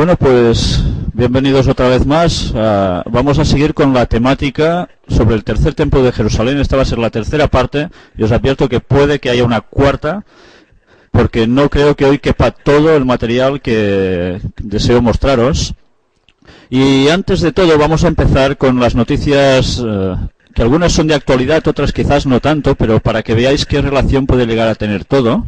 Bueno, pues bienvenidos otra vez más. Vamos a seguir con la temática sobre el tercer templo de Jerusalén. Esta va a ser la tercera parte y os advierto que puede que haya una cuarta, porque no creo que hoy quepa todo el material que deseo mostraros. Y antes de todo vamos a empezar con las noticias, que algunas son de actualidad, otras quizás no tanto, pero para que veáis qué relación puede llegar a tener todo.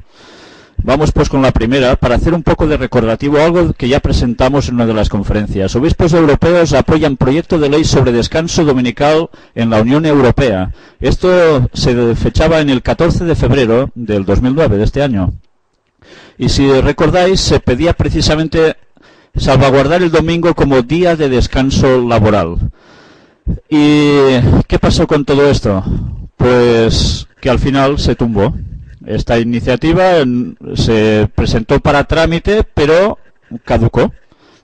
Vamos pues con la primera, para hacer un poco de recordativo, algo que ya presentamos en una de las conferencias. Obispos europeos apoyan proyecto de ley sobre descanso dominical en la Unión Europea. Esto se fechaba en el 14 de febrero del 2009, de este año. Y si recordáis, se pedía precisamente salvaguardar el domingo como día de descanso laboral. ¿Y qué pasó con todo esto? Pues que al final se tumbó. Esta iniciativa se presentó para trámite, pero caducó.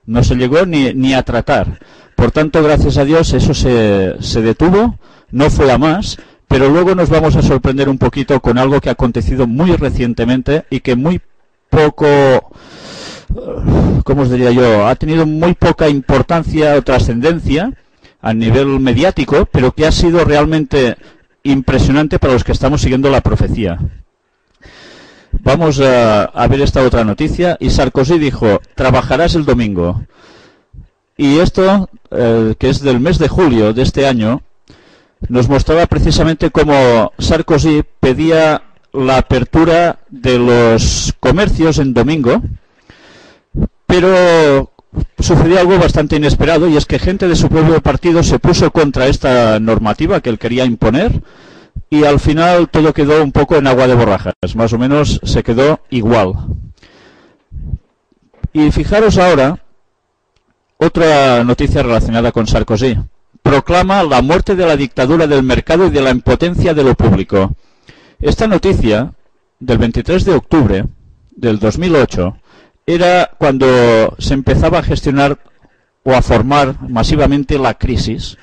No se llegó ni a tratar. Por tanto, gracias a Dios, eso se detuvo, no fue a más, pero luego nos vamos a sorprender un poquito con algo que ha acontecido muy recientemente y que muy poco, ¿cómo os diría yo?, ha tenido muy poca importancia o trascendencia a nivel mediático, pero que ha sido realmente impresionante para los que estamos siguiendo la profecía. Vamos a ver esta otra noticia. Y Sarkozy dijo, trabajarás el domingo. Y esto, que es del mes de julio de este año, nos mostraba precisamente cómo Sarkozy pedía la apertura de los comercios en domingo, pero sucedió algo bastante inesperado, y es que gente de su propio partido se puso contra esta normativa que él quería imponer, y al final todo quedó un poco en agua de borrajas, más o menos se quedó igual. Y fijaros ahora, otra noticia relacionada con Sarkozy. Proclama la muerte de la dictadura del mercado y de la impotencia de lo público. Esta noticia, del 23 de octubre del 2008, era cuando se empezaba a gestionar o a formar masivamente la crisis,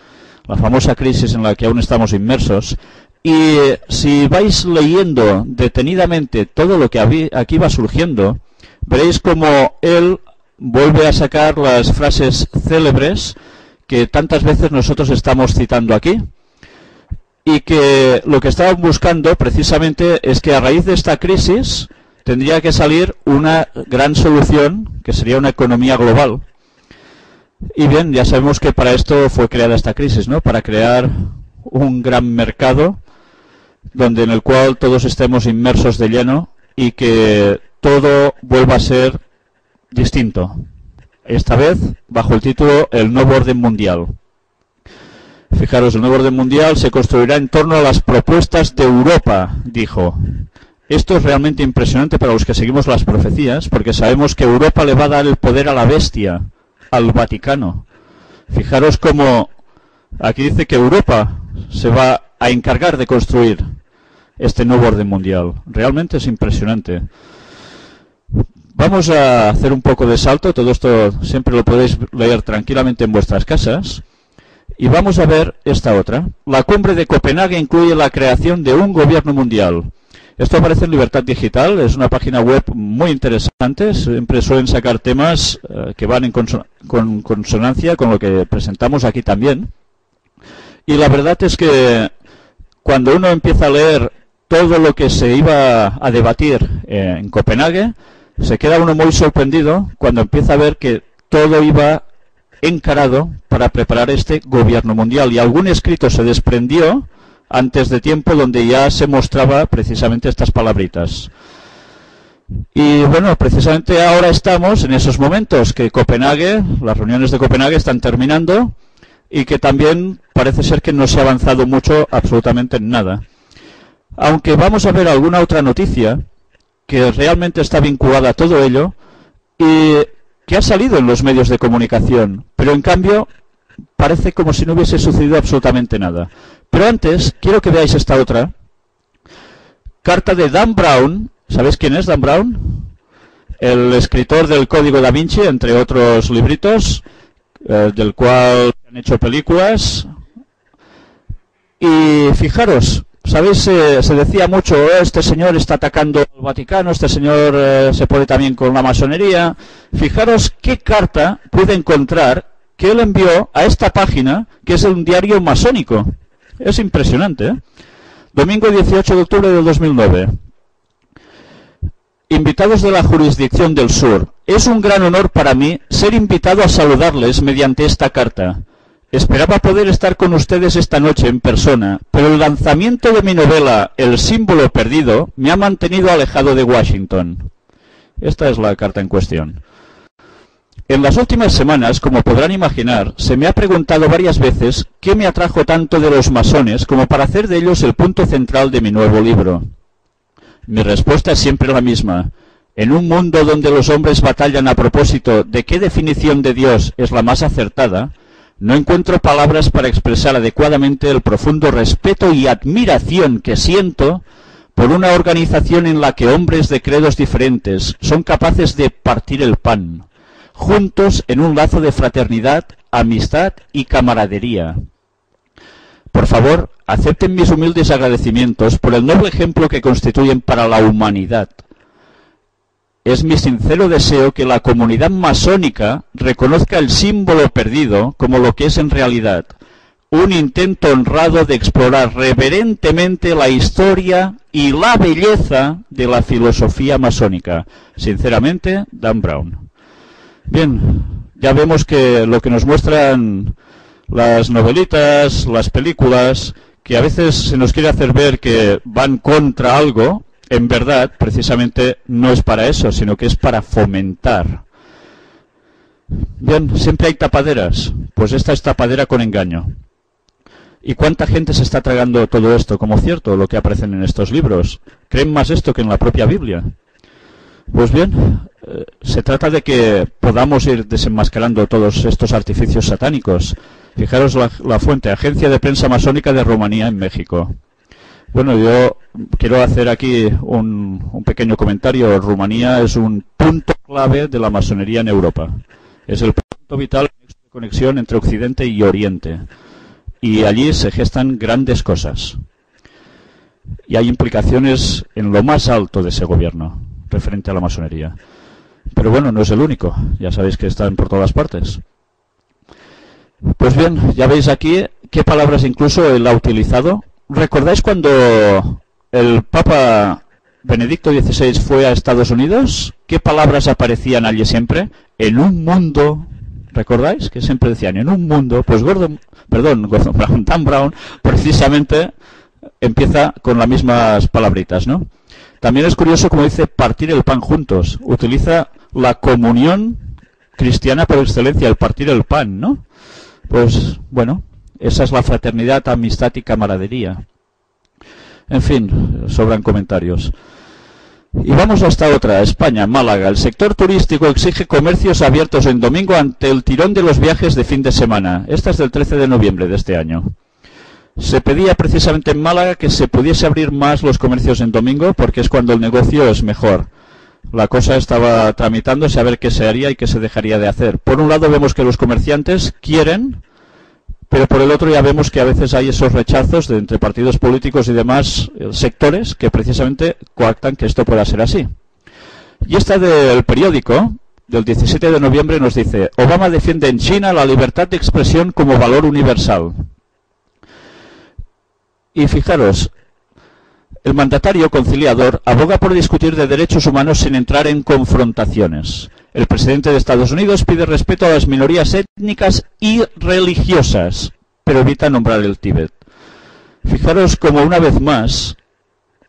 la famosa crisis en la que aún estamos inmersos. Y si vais leyendo detenidamente todo lo que aquí va surgiendo, veréis como él vuelve a sacar las frases célebres que tantas veces nosotros estamos citando aquí, y que lo que estaban buscando precisamente es que a raíz de esta crisis tendría que salir una gran solución, que sería una economía global. Y bien, ya sabemos que para esto fue creada esta crisis, ¿no? Para crear un gran mercado en el cual todos estemos inmersos de lleno y que todo vuelva a ser distinto. Esta vez bajo el título El nuevo orden mundial. Fijaros, el nuevo orden mundial se construirá en torno a las propuestas de Europa, dijo. Esto es realmente impresionante para los que seguimos las profecías, porque sabemos que Europa le va a dar el poder a la bestia, al Vaticano. Fijaros cómo aquí dice que Europa se va a encargar de construir este nuevo orden mundial. Realmente es impresionante. Vamos a hacer un poco de salto. Todo esto siempre lo podéis leer tranquilamente en vuestras casas. Y vamos a ver esta otra. La cumbre de Copenhague incluye la creación de un gobierno mundial. Esto aparece en Libertad Digital, es una página web muy interesante. Siempre suelen sacar temas que van en consonancia con lo que presentamos aquí también. Y la verdad es que cuando uno empieza a leer todo lo que se iba a debatir en Copenhague, se queda uno muy sorprendido cuando empieza a ver que todo iba encarado para preparar este gobierno mundial. Y algún escrito se desprendió antes de tiempo donde ya se mostraba precisamente estas palabritas. Y bueno, precisamente ahora estamos en esos momentos que Copenhague, las reuniones de Copenhague están terminando, y que también parece ser que no se ha avanzado mucho, absolutamente en nada. Aunque vamos a ver alguna otra noticia que realmente está vinculada a todo ello y que ha salido en los medios de comunicación, pero en cambio parece como si no hubiese sucedido absolutamente nada. Pero antes, quiero que veáis esta otra carta de Dan Brown. ¿Sabéis quién es Dan Brown? El escritor del Código Da Vinci, entre otros libritos, del cual han hecho películas. Y fijaros, ¿Sabéis? Se decía mucho, este señor está atacando al Vaticano, este señor se pone también con la masonería. Fijaros qué carta pude encontrar que él envió a esta página, que es un diario masónico. Es impresionante, ¿eh? Domingo 18 de octubre del 2009. Invitados de la jurisdicción del sur, es un gran honor para mí ser invitado a saludarles mediante esta carta. Esperaba poder estar con ustedes esta noche en persona, pero el lanzamiento de mi novela El símbolo perdido me ha mantenido alejado de Washington. Esta es la carta en cuestión. En las últimas semanas, como podrán imaginar, se me ha preguntado varias veces qué me atrajo tanto de los masones como para hacer de ellos el punto central de mi nuevo libro. Mi respuesta es siempre la misma. En un mundo donde los hombres batallan a propósito de qué definición de Dios es la más acertada, no encuentro palabras para expresar adecuadamente el profundo respeto y admiración que siento por una organización en la que hombres de credos diferentes son capaces de partir el pan, juntos en un lazo de fraternidad, amistad y camaradería. Por favor, acepten mis humildes agradecimientos por el noble ejemplo que constituyen para la humanidad. Es mi sincero deseo que la comunidad masónica reconozca el símbolo perdido como lo que es en realidad, un intento honrado de explorar reverentemente la historia y la belleza de la filosofía masónica. Sinceramente, Dan Brown. Bien, ya vemos que lo que nos muestran las novelitas, las películas, que a veces se nos quiere hacer ver que van contra algo, en verdad, precisamente, no es para eso, sino que es para fomentar. Bien, siempre hay tapaderas. Pues esta es tapadera con engaño. ¿Y cuánta gente se está tragando todo esto como cierto, lo que aparece en estos libros? ¿Creen más esto que en la propia Biblia? Pues bien, se trata de que podamos ir desenmascarando todos estos artificios satánicos. Fijaros la fuente, Agencia de Prensa Masónica de Rumanía en México. Bueno, yo quiero hacer aquí un pequeño comentario. Rumanía es un punto clave de la masonería en Europa. Es el punto vital de conexión entre Occidente y Oriente. Y allí se gestan grandes cosas. Y hay implicaciones en lo más alto de ese gobierno, referente a la masonería. Pero bueno, no es el único. Ya sabéis que están por todas partes. Pues bien, ya veis aquí qué palabras incluso él ha utilizado. ¿Recordáis cuando el Papa Benedicto XVI fue a Estados Unidos? ¿Qué palabras aparecían allí siempre? En un mundo, ¿recordáis? Que siempre decían, en un mundo. Pues Dan Brown, precisamente empieza con las mismas palabritas, ¿no? También es curioso como dice partir el pan juntos. Utiliza la comunión cristiana por excelencia, el partir el pan, ¿no? Pues, bueno, esa es la fraternidad, amistad y camaradería. En fin, sobran comentarios. Y vamos hasta otra, España, Málaga. El sector turístico exige comercios abiertos en domingo ante el tirón de los viajes de fin de semana. Esta es del 13 de noviembre de este año. Se pedía precisamente en Málaga que se pudiese abrir más los comercios en domingo porque es cuando el negocio es mejor. La cosa estaba tramitándose a ver qué se haría y qué se dejaría de hacer. Por un lado vemos que los comerciantes quieren, pero por el otro ya vemos que a veces hay esos rechazos de entre partidos políticos y demás sectores que precisamente coactan que esto pueda ser así. Y esta del periódico, del 17 de noviembre, nos dice: Obama defiende en China la libertad de expresión como valor universal. Y fijaros, el mandatario conciliador aboga por discutir de derechos humanos sin entrar en confrontaciones. El presidente de Estados Unidos pide respeto a las minorías étnicas y religiosas, pero evita nombrar el Tíbet. Fijaros como una vez más,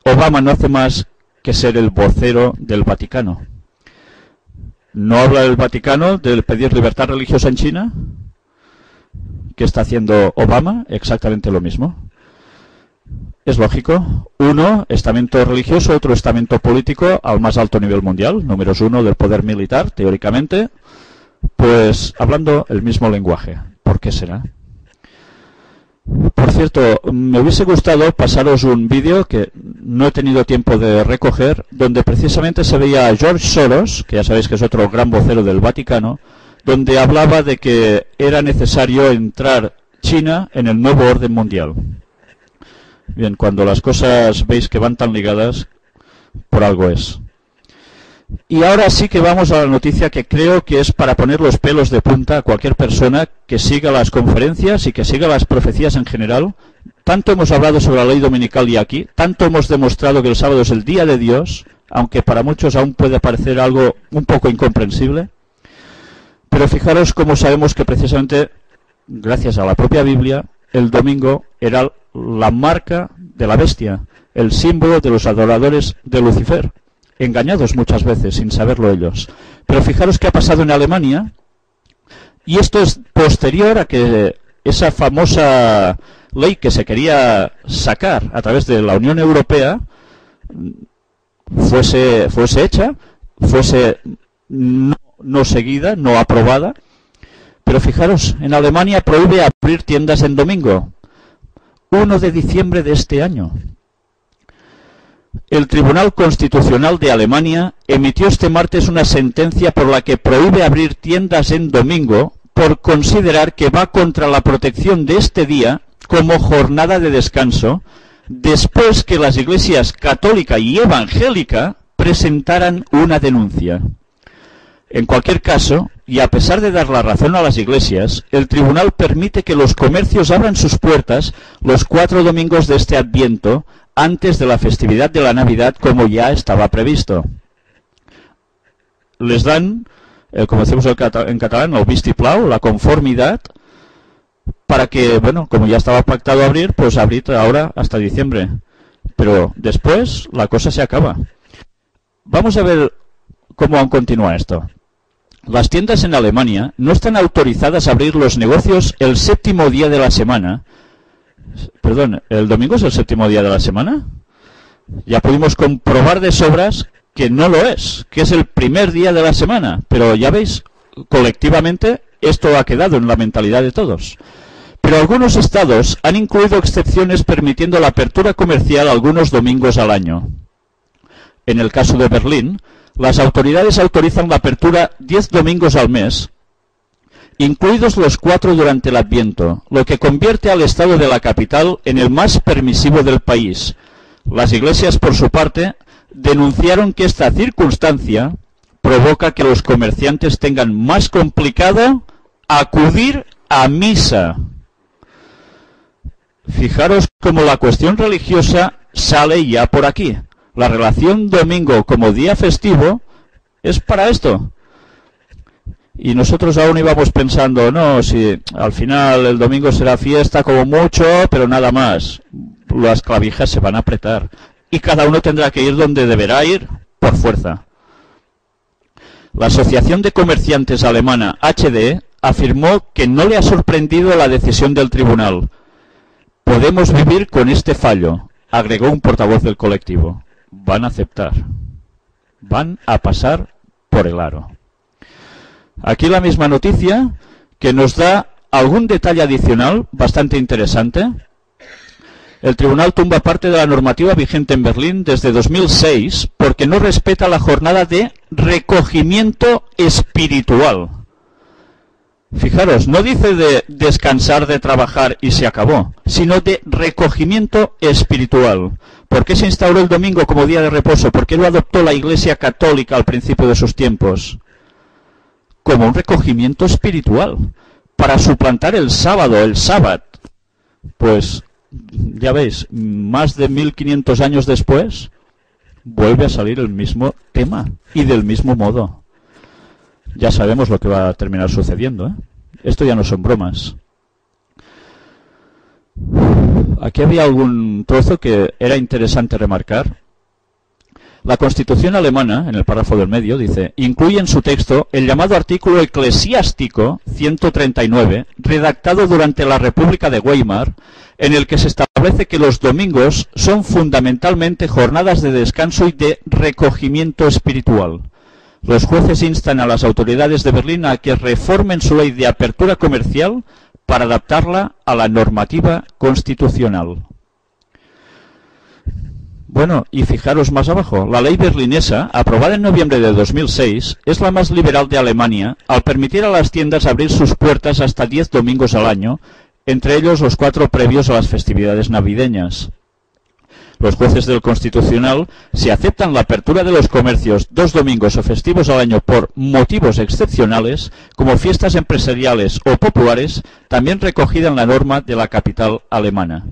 Obama no hace más que ser el vocero del Vaticano. ¿No habla el Vaticano de pedir libertad religiosa en China? ¿Qué está haciendo Obama? Exactamente lo mismo. Es lógico. Uno, estamento religioso, otro estamento político al más alto nivel mundial, números uno del poder militar, teóricamente, pues hablando el mismo lenguaje. ¿Por qué será? Por cierto, me hubiese gustado pasaros un vídeo que no he tenido tiempo de recoger, donde precisamente se veía a George Soros, que ya sabéis que es otro gran vocero del Vaticano, donde hablaba de que era necesario entrar China en el nuevo orden mundial. Bien, cuando las cosas veis que van tan ligadas, por algo es. Y ahora sí que vamos a la noticia que creo que es para poner los pelos de punta a cualquier persona que siga las conferencias y que siga las profecías en general. Tanto hemos hablado sobre la ley dominical y aquí, tanto hemos demostrado que el sábado es el día de Dios, aunque para muchos aún puede parecer algo un poco incomprensible. Pero fijaros cómo sabemos que precisamente, gracias a la propia Biblia, el domingo era la marca de la bestia, el símbolo de los adoradores de Lucifer, engañados muchas veces sin saberlo ellos. Pero fijaros qué ha pasado en Alemania, y esto es posterior a que esa famosa ley que se quería sacar a través de la Unión Europea fuese hecha, fuese no seguida, no aprobada. Pero fijaros, en Alemania prohíbe abrir tiendas en domingo, 1 de diciembre de este año. El Tribunal Constitucional de Alemania emitió este martes una sentencia por la que prohíbe abrir tiendas en domingo por considerar que va contra la protección de este día como jornada de descanso, después que las iglesias católica y evangélica presentaran una denuncia. En cualquier caso, y a pesar de dar la razón a las iglesias, el tribunal permite que los comercios abran sus puertas los 4 domingos de este Adviento, antes de la festividad de la Navidad, como ya estaba previsto. Les dan, como decimos en catalán, el vistiplau, la conformidad, para que, bueno, como ya estaba pactado abrir, pues abrir ahora hasta diciembre. Pero después la cosa se acaba. Vamos a ver cómo continúa esto. Las tiendas en Alemania no están autorizadas a abrir los negocios el 7º día de la semana. Perdón, ¿el domingo es el 7º día de la semana? Ya pudimos comprobar de sobras que no lo es, que es el primer día de la semana. Pero ya veis, colectivamente esto ha quedado en la mentalidad de todos. Pero algunos estados han incluido excepciones permitiendo la apertura comercial algunos domingos al año. En el caso de Berlín, las autoridades autorizan la apertura 10 domingos al mes, incluidos los 4 durante el Adviento, lo que convierte al estado de la capital en el más permisivo del país. Las iglesias, por su parte, denunciaron que esta circunstancia provoca que los comerciantes tengan más complicado acudir a misa. Fijaros cómo la cuestión religiosa sale ya por aquí. La relación domingo como día festivo es para esto. Y nosotros aún íbamos pensando, no, si al final el domingo será fiesta como mucho, pero nada más. Las clavijas se van a apretar. Y cada uno tendrá que ir donde deberá ir, por fuerza. La Asociación de Comerciantes Alemana, HDE, afirmó que no le ha sorprendido la decisión del tribunal. Podemos vivir con este fallo, agregó un portavoz del colectivo. Van a aceptar. Van a pasar por el aro. Aquí la misma noticia que nos da algún detalle adicional bastante interesante. El tribunal tumba parte de la normativa vigente en Berlín desde 2006 porque no respeta la jornada de recogimiento espiritual. Fijaros, no dice de descansar, de trabajar y se acabó, sino de recogimiento espiritual. ¿Por qué se instauró el domingo como día de reposo? ¿Por qué lo adoptó la Iglesia Católica al principio de sus tiempos? Como un recogimiento espiritual, para suplantar el sábado, el sábado. Pues, ya veis, más de 1500 años después, vuelve a salir el mismo tema y del mismo modo. Ya sabemos lo que va a terminar sucediendo, ¿eh? Esto ya no son bromas. Aquí había algún trozo que era interesante remarcar. La Constitución alemana, en el párrafo del medio, dice, incluye en su texto el llamado artículo eclesiástico 139, redactado durante la República de Weimar, en el que se establece que los domingos son fundamentalmente jornadas de descanso y de recogimiento espiritual. Los jueces instan a las autoridades de Berlín a que reformen su ley de apertura comercial para adaptarla a la normativa constitucional. Bueno, y fijaros más abajo, la ley berlinesa, aprobada en noviembre de 2006, es la más liberal de Alemania al permitir a las tiendas abrir sus puertas hasta 10 domingos al año, entre ellos los 4 previos a las festividades navideñas. Los jueces del Constitucional, si aceptan la apertura de los comercios 2 domingos o festivos al año por motivos excepcionales, como fiestas empresariales o populares, también recogida en la norma de la capital alemana.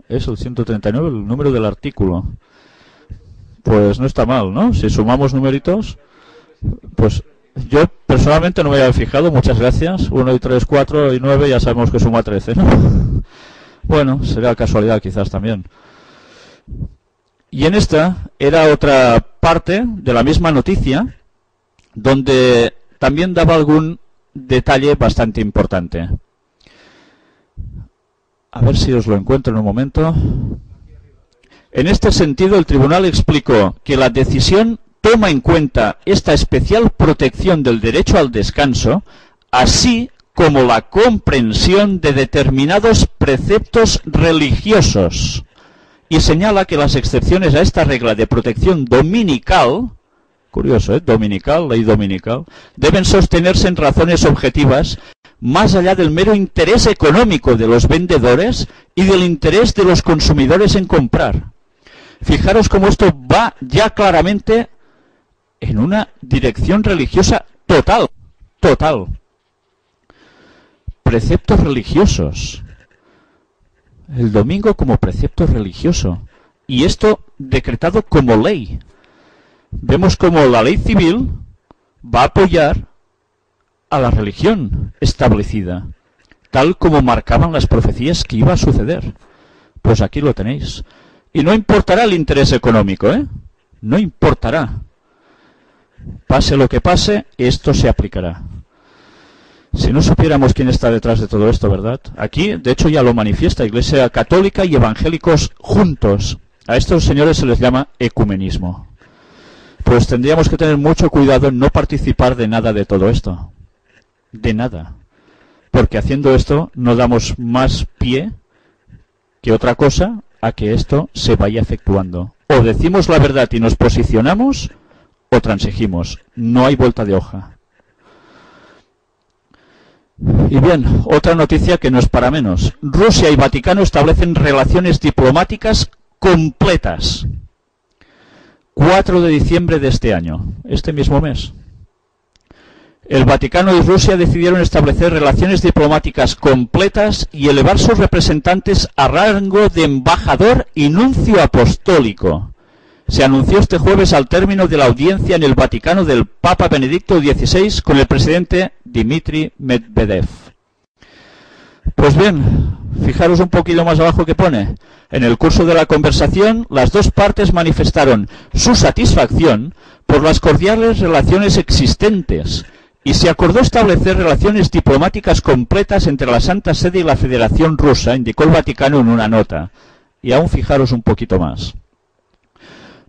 Es el 139 el número del artículo. Pues no está mal, ¿no? Si sumamos numeritos, pues yo personalmente no me había fijado, muchas gracias. 1 y 3, 4 y 9, ya sabemos que suma 13, ¿no? Bueno, será casualidad quizás también. Y en esta era otra parte de la misma noticia, donde también daba algún detalle bastante importante. A ver si os lo encuentro en un momento. En este sentido, el tribunal explicó que la decisión toma en cuenta esta especial protección del derecho al descanso, así como la comprensión de determinados preceptos religiosos, y señala que las excepciones a esta regla de protección dominical, curioso, dominical, ley dominical, deben sostenerse en razones objetivas más allá del mero interés económico de los vendedores y del interés de los consumidores en comprar. Fijaros cómo esto va ya claramente en una dirección religiosa total. Preceptos religiosos. El domingo como precepto religioso. Y esto decretado como ley. Vemos como la ley civil va a apoyar a la religión establecida, tal como marcaban las profecías que iba a suceder. Pues aquí lo tenéis. Y no importará el interés económico, ¿eh? No importará. Pase lo que pase, esto se aplicará. Si no supiéramos quién está detrás de todo esto, ¿verdad? Aquí, de hecho, ya lo manifiesta Iglesia Católica y evangélicos juntos. A estos señores se les llama ecumenismo. Pues tendríamos que tener mucho cuidado en no participar de nada de todo esto. De nada. Porque haciendo esto no damos más pie que otra cosa a que esto se vaya efectuando. O decimos la verdad y nos posicionamos, o transigimos. No hay vuelta de hoja. Y bien, otra noticia que no es para menos. Rusia y Vaticano establecen relaciones diplomáticas completas. 4 de diciembre de este año, este mismo mes. El Vaticano y Rusia decidieron establecer relaciones diplomáticas completas y elevar sus representantes a rango de embajador y nuncio apostólico. Se anunció este jueves al término de la audiencia en el Vaticano del Papa Benedicto XVI con el presidente Dmitry Medvedev. Pues bien, fijaros un poquito más abajo que pone. En el curso de la conversación, las dos partes manifestaron su satisfacción por las cordiales relaciones existentes y se acordó establecer relaciones diplomáticas completas entre la Santa Sede y la Federación Rusa, indicó el Vaticano en una nota. Y aún fijaros un poquito más.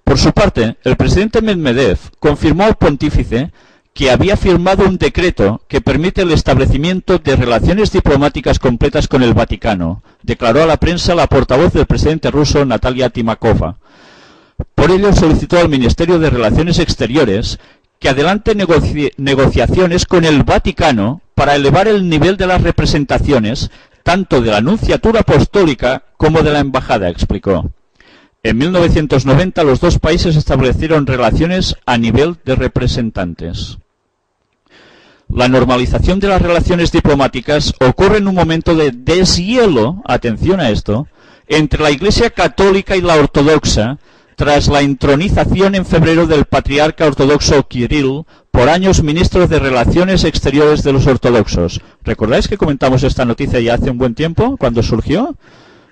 Por su parte, el presidente Medvedev confirmó al pontífice que había firmado un decreto que permite el establecimiento de relaciones diplomáticas completas con el Vaticano, declaró a la prensa la portavoz del presidente ruso Natalia Timakova. Por ello solicitó al Ministerio de Relaciones Exteriores que adelante negociaciones con el Vaticano para elevar el nivel de las representaciones, tanto de la nunciatura apostólica como de la embajada, explicó. En 1990 los dos países establecieron relaciones a nivel de representantes. La normalización de las relaciones diplomáticas ocurre en un momento de deshielo, atención a esto, entre la Iglesia Católica y la Ortodoxa, tras la intronización en febrero del patriarca ortodoxo Kirill, por años ministro de Relaciones Exteriores de los ortodoxos. ¿Recordáis que comentamos esta noticia ya hace un buen tiempo, cuando surgió?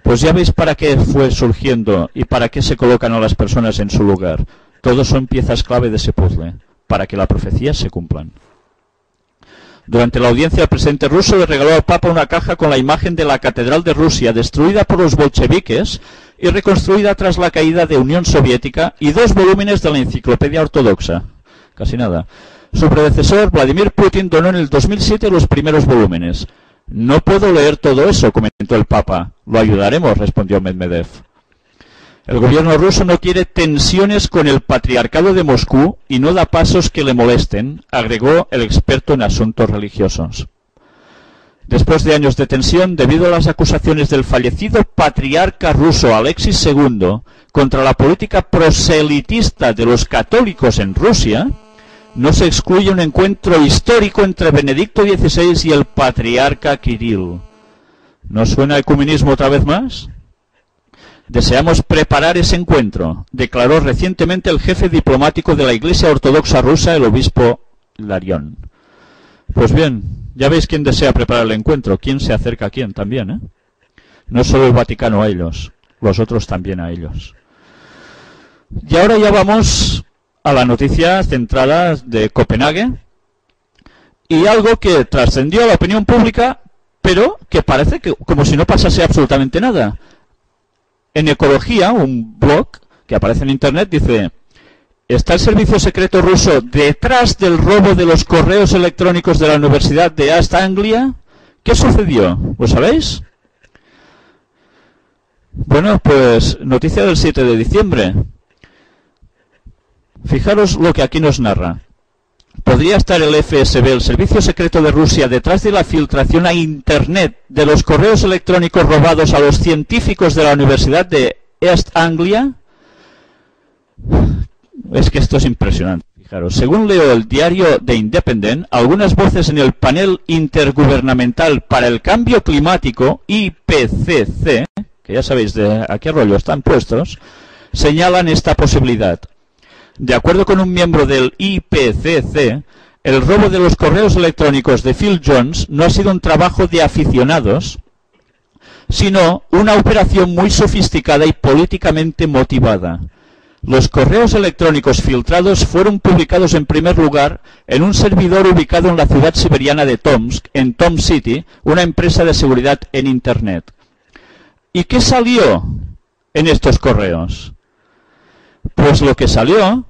Pues ya veis para qué fue surgiendo y para qué se colocan a las personas en su lugar. Todos son piezas clave de ese puzzle, para que la profecía se cumplan. Durante la audiencia, el presidente ruso le regaló al Papa una caja con la imagen de la Catedral de Rusia, destruida por los bolcheviques y reconstruida tras la caída de Unión Soviética, y 2 volúmenes de la Enciclopedia Ortodoxa. Casi nada. Su predecesor, Vladimir Putin, donó en el 2007 los primeros volúmenes. No puedo leer todo eso, comentó el Papa. Lo ayudaremos, respondió Medvedev. El gobierno ruso no quiere tensiones con el patriarcado de Moscú y no da pasos que le molesten, agregó el experto en asuntos religiosos. después de años de tensión debido a las acusaciones del fallecido patriarca ruso Alexis II contra la política proselitista de los católicos en Rusia, no se excluye un encuentro histórico entre Benedicto XVI y el patriarca Kirill. ¿No suena ecumenismo otra vez más? Deseamos preparar ese encuentro, declaró recientemente el jefe diplomático de la Iglesia Ortodoxa rusa, el obispo Larión. Pues bien, ya veis quién desea preparar el encuentro, quién se acerca a quién también, ¿eh? No solo el Vaticano a ellos, los otros también a ellos. Y ahora ya vamos a la noticia centrada de Copenhague y algo que trascendió a la opinión pública, pero que parece que como si no pasase absolutamente nada. En Ecología, un blog que aparece en internet, dice: ¿está el servicio secreto ruso detrás del robo de los correos electrónicos de la Universidad de East Anglia? ¿Qué sucedió? ¿Lo sabéis? Bueno, pues noticia del 7 de diciembre. Fijaros lo que aquí nos narra. ¿Podría estar el FSB, el Servicio Secreto de Rusia, detrás de la filtración a Internet de los correos electrónicos robados a los científicos de la Universidad de East Anglia? Es que esto es impresionante. Fijaros, según leo el diario The Independent, algunas voces en el panel intergubernamental para el cambio climático, IPCC, que ya sabéis de a qué rollo están puestos, señalan esta posibilidad. De acuerdo con un miembro del IPCC, el robo de los correos electrónicos de Phil Jones no ha sido un trabajo de aficionados, sino una operación muy sofisticada y políticamente motivada. Los correos electrónicos filtrados fueron publicados en primer lugar en un servidor ubicado en la ciudad siberiana de Tomsk, en Tom City, una empresa de seguridad en Internet. ¿Y qué salió en estos correos? Pues lo que salió,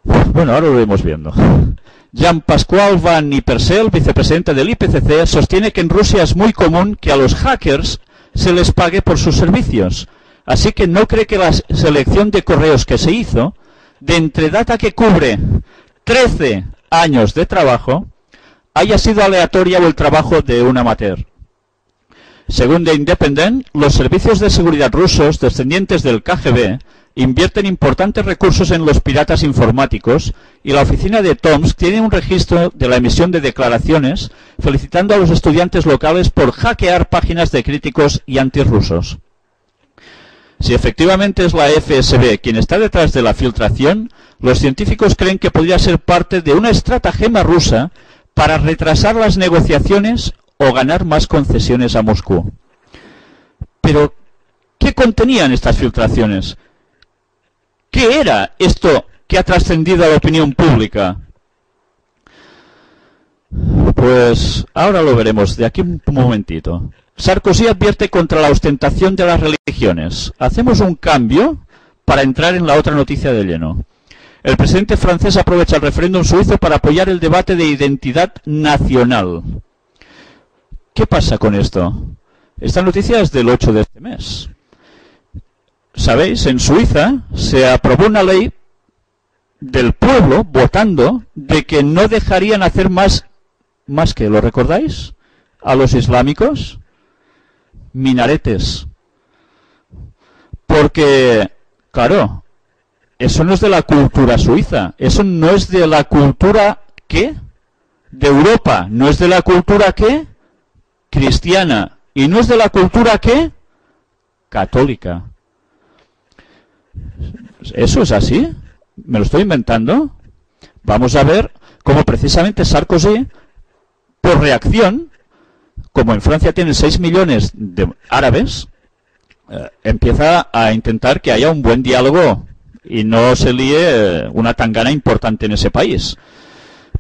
bueno, ahora lo iremos viendo. Jean-Pascual Van Ypersel, vicepresidente del IPCC, sostiene que en Rusia es muy común que a los hackers se les pague por sus servicios. Así que no cree que la selección de correos que se hizo, de entre data que cubre 13 años de trabajo, haya sido aleatoria o el trabajo de un amateur. Según The Independent, los servicios de seguridad rusos, descendientes del KGB, invierten importantes recursos en los piratas informáticos y la oficina de Tomsk tiene un registro de la emisión de declaraciones felicitando a los estudiantes locales por hackear páginas de críticos y antirrusos. Si efectivamente es la FSB quien está detrás de la filtración, los científicos creen que podría ser parte de una estratagema rusa para retrasar las negociaciones o ganar más concesiones a Moscú. Pero, ¿qué contenían estas filtraciones? ¿Qué era esto que ha trascendido a la opinión pública? Pues ahora lo veremos, de aquí un momentito. Sarkozy advierte contra la ostentación de las religiones. Hacemos un cambio para entrar en la otra noticia de lleno. El presidente francés aprovecha el referéndum suizo para apoyar el debate de identidad nacional. ¿Qué pasa con esto? Esta noticia es del 8 de este mes. ¿Sabéis? En Suiza se aprobó una ley del pueblo votando de que no dejarían hacer más que, ¿lo recordáis? A los islámicos, minaretes. Porque, claro, eso no es de la cultura suiza, eso no es de la cultura, ¿qué? De Europa, no es de la cultura, ¿qué? Cristiana, y no es de la cultura, ¿qué? Católica. ¿Eso es así? ¿Me lo estoy inventando? Vamos a ver cómo precisamente Sarkozy, por reacción, como en Francia tienen 6 millones de árabes, empieza a intentar que haya un buen diálogo y no se líe una tangana importante en ese país.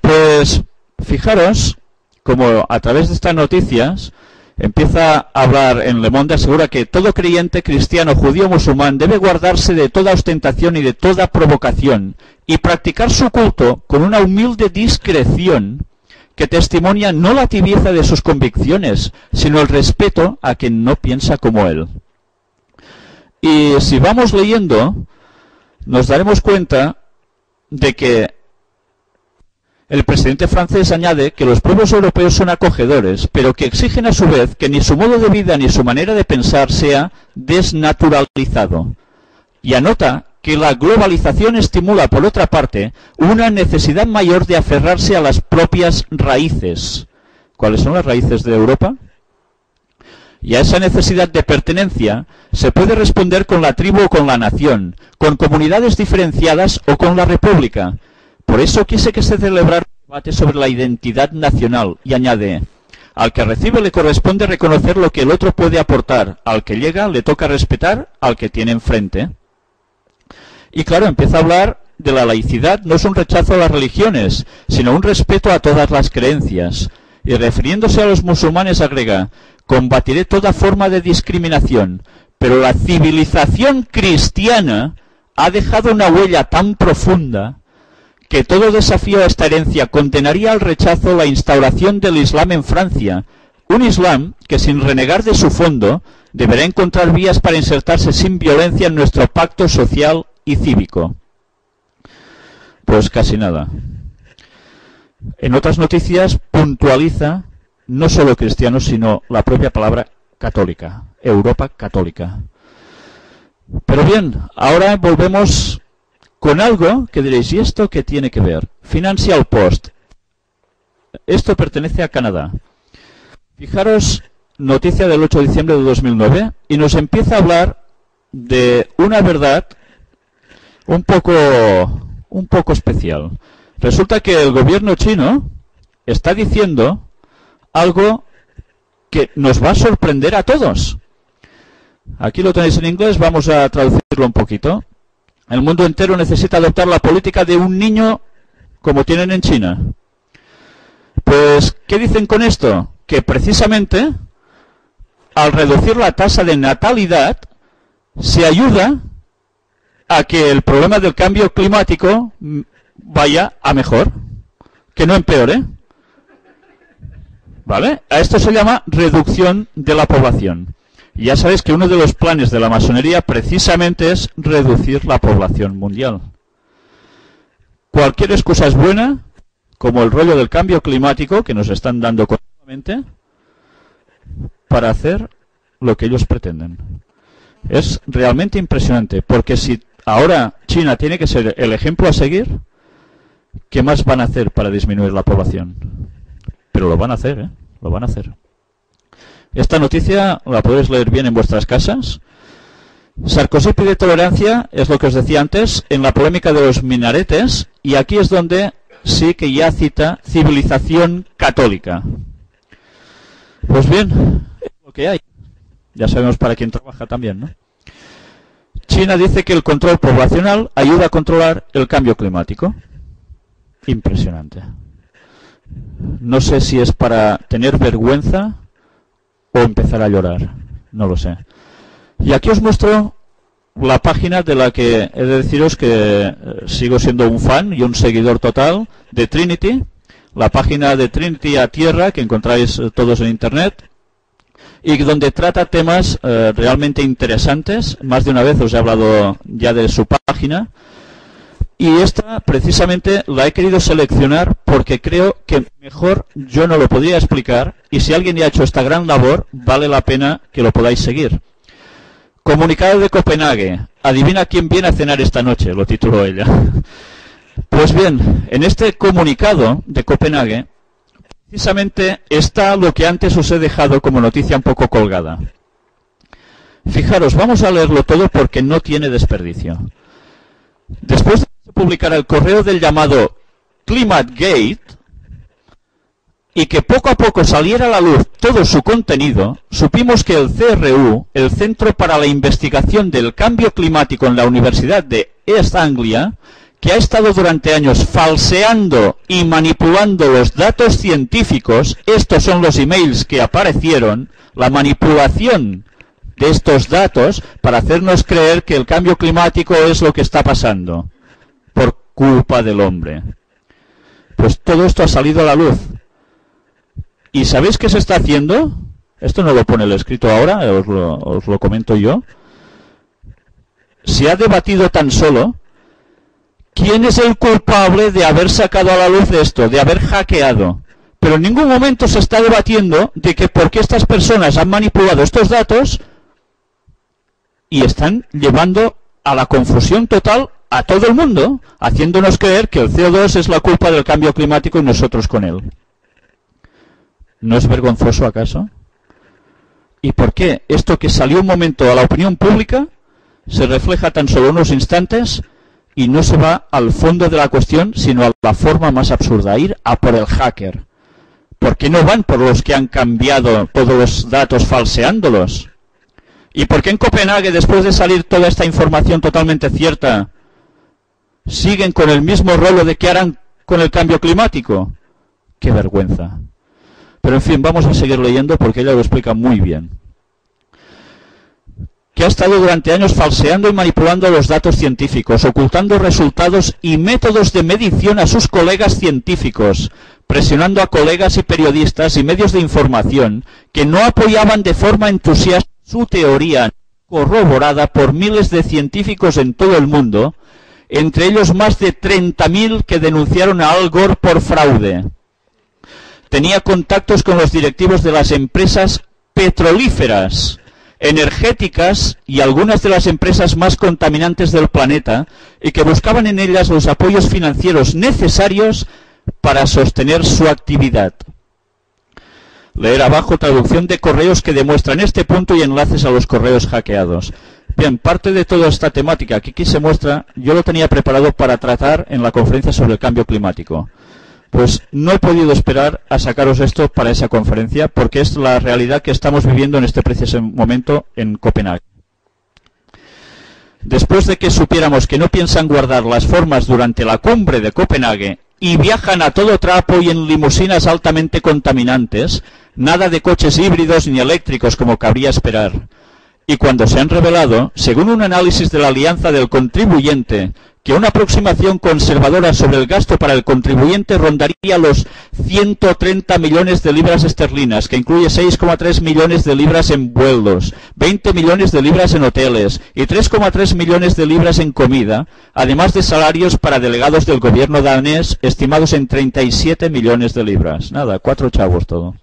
Pues fijaros como a través de estas noticias empieza a hablar en Le Monde, asegura que todo creyente cristiano, judío o musulmán debe guardarse de toda ostentación y de toda provocación y practicar su culto con una humilde discreción que testimonia no la tibieza de sus convicciones, sino el respeto a quien no piensa como él. Y si vamos leyendo, nos daremos cuenta de que El presidente francés añade que los pueblos europeos son acogedores, pero que exigen a su vez que ni su modo de vida ni su manera de pensar sea desnaturalizado. Y anota que la globalización estimula, por otra parte, una necesidad mayor de aferrarse a las propias raíces. ¿Cuáles son las raíces de Europa? Y a esa necesidad de pertenencia se puede responder con la tribu o con la nación, con comunidades diferenciadas o con la república. Por eso quise que se celebrara un debate sobre la identidad nacional, y añade: al que recibe le corresponde reconocer lo que el otro puede aportar, al que llega le toca respetar al que tiene enfrente. Y claro, empieza a hablar de la laicidad, no es un rechazo a las religiones, sino un respeto a todas las creencias. Y refiriéndose a los musulmanes agrega: combatiré toda forma de discriminación, pero la civilización cristiana ha dejado una huella tan profunda que todo desafío a esta herencia condenaría al rechazo la instauración del Islam en Francia, un Islam que, sin renegar de su fondo, deberá encontrar vías para insertarse sin violencia en nuestro pacto social y cívico. Pues casi nada. En otras noticias puntualiza no solo cristianos, sino la propia palabra católica, Europa católica. Pero bien, ahora volvemos con algo que diréis: ¿y esto qué tiene que ver? Financial Post. Esto pertenece a Canadá. Fijaros, noticia del 8 de diciembre de 2009, y nos empieza a hablar de una verdad un poco especial. Resulta que el gobierno chino está diciendo algo que nos va a sorprender a todos. Aquí lo tenéis en inglés, vamos a traducirlo un poquito. El mundo entero necesita adoptar la política de un niño como tienen en China. Pues, ¿qué dicen con esto? Que precisamente, al reducir la tasa de natalidad, se ayuda a que el problema del cambio climático vaya a mejor, que no empeore. ¿Vale? A esto se llama reducción de la población. Y ya sabéis que uno de los planes de la masonería precisamente es reducir la población mundial. Cualquier excusa es buena, como el rollo del cambio climático que nos están dando continuamente, para hacer lo que ellos pretenden. Es realmente impresionante, porque si ahora China tiene que ser el ejemplo a seguir, ¿qué más van a hacer para disminuir la población? Pero lo van a hacer, ¿eh? Lo van a hacer. Esta noticia la podéis leer bien en vuestras casas. Sarkozy pide tolerancia, es lo que os decía antes, en la polémica de los minaretes, y aquí es donde sí que ya cita civilización católica. Pues bien, es lo que hay. Ya sabemos para quién trabaja también, ¿no? China dice que el control poblacional ayuda a controlar el cambio climático. Impresionante. No sé si es para tener vergüenza o empezar a llorar, no lo sé. Y aquí os muestro la página de la que he de deciros que sigo siendo un fan y un seguidor total de Trinity, la página de Trinity a Tierra, que encontráis todos en internet, y donde trata temas realmente interesantes. Más de una vez os he hablado ya de su página. Y esta precisamente la he querido seleccionar porque creo que mejor yo no lo podría explicar, y si alguien ya ha hecho esta gran labor, vale la pena que lo podáis seguir. Comunicado de Copenhague. Adivina quién viene a cenar esta noche, lo tituló ella. Pues bien, en este comunicado de Copenhague, precisamente está lo que antes os he dejado como noticia un poco colgada. Fijaros, vamos a leerlo todo porque no tiene desperdicio. Después de publicar el correo del llamado ClimateGate y que poco a poco saliera a la luz todo su contenido, supimos que el CRU, el Centro para la Investigación del Cambio Climático en la Universidad de East Anglia, que ha estado durante años falseando y manipulando los datos científicos, estos son los emails que aparecieron, la manipulación de estos datos para hacernos creer que el cambio climático es lo que está pasando por culpa del hombre. Pues todo esto ha salido a la luz. ¿Y sabéis qué se está haciendo? Esto no lo pone el escrito ahora, os lo comento yo. Se ha debatido tan solo ¿quién es el culpable de haber sacado a la luz esto, de haber hackeado? Pero en ningún momento se está debatiendo de que por qué estas personas han manipulado estos datos y están llevando a la confusión total a todo el mundo, haciéndonos creer que el CO2 es la culpa del cambio climático y nosotros con él. ¿No es vergonzoso acaso? ¿Y por qué esto que salió un momento a la opinión pública se refleja tan solo unos instantes y no se va al fondo de la cuestión, sino a la forma más absurda, ir a por el hacker? ¿Por qué no van por los que han cambiado todos los datos falseándolos? ¿Y por qué en Copenhague, después de salir toda esta información totalmente cierta, siguen con el mismo rollo de que harán con el cambio climático? ¡Qué vergüenza! Pero en fin, vamos a seguir leyendo porque ella lo explica muy bien. Que ha estado durante años falseando y manipulando los datos científicos, ocultando resultados y métodos de medición a sus colegas científicos, presionando a colegas y periodistas y medios de información que no apoyaban de forma entusiasta su teoría corroborada por miles de científicos en todo el mundo, entre ellos más de 30.000 que denunciaron a Al Gore por fraude. Tenía contactos con los directivos de las empresas petrolíferas, energéticas y algunas de las empresas más contaminantes del planeta, y que buscaban en ellas los apoyos financieros necesarios para sostener su actividad. Leer abajo traducción de correos que demuestran este punto y enlaces a los correos hackeados. Bien, parte de toda esta temática que aquí se muestra, yo lo tenía preparado para tratar en la conferencia sobre el cambio climático. Pues no he podido esperar a sacaros esto para esa conferencia, porque es la realidad que estamos viviendo en este preciso momento en Copenhague. Después de que supiéramos que no piensan guardar las formas durante la cumbre de Copenhague y viajan a todo trapo y en limusinas altamente contaminantes, nada de coches híbridos ni eléctricos como cabría esperar. Y cuando se han revelado, según un análisis de la Alianza del Contribuyente, que una aproximación conservadora sobre el gasto para el contribuyente rondaría los 130 millones de libras esterlinas, que incluye 6,3 millones de libras en vuelos, 20 millones de libras en hoteles y 3,3 millones de libras en comida, además de salarios para delegados del gobierno danés estimados en 37 millones de libras. Nada, 4 chavos todo.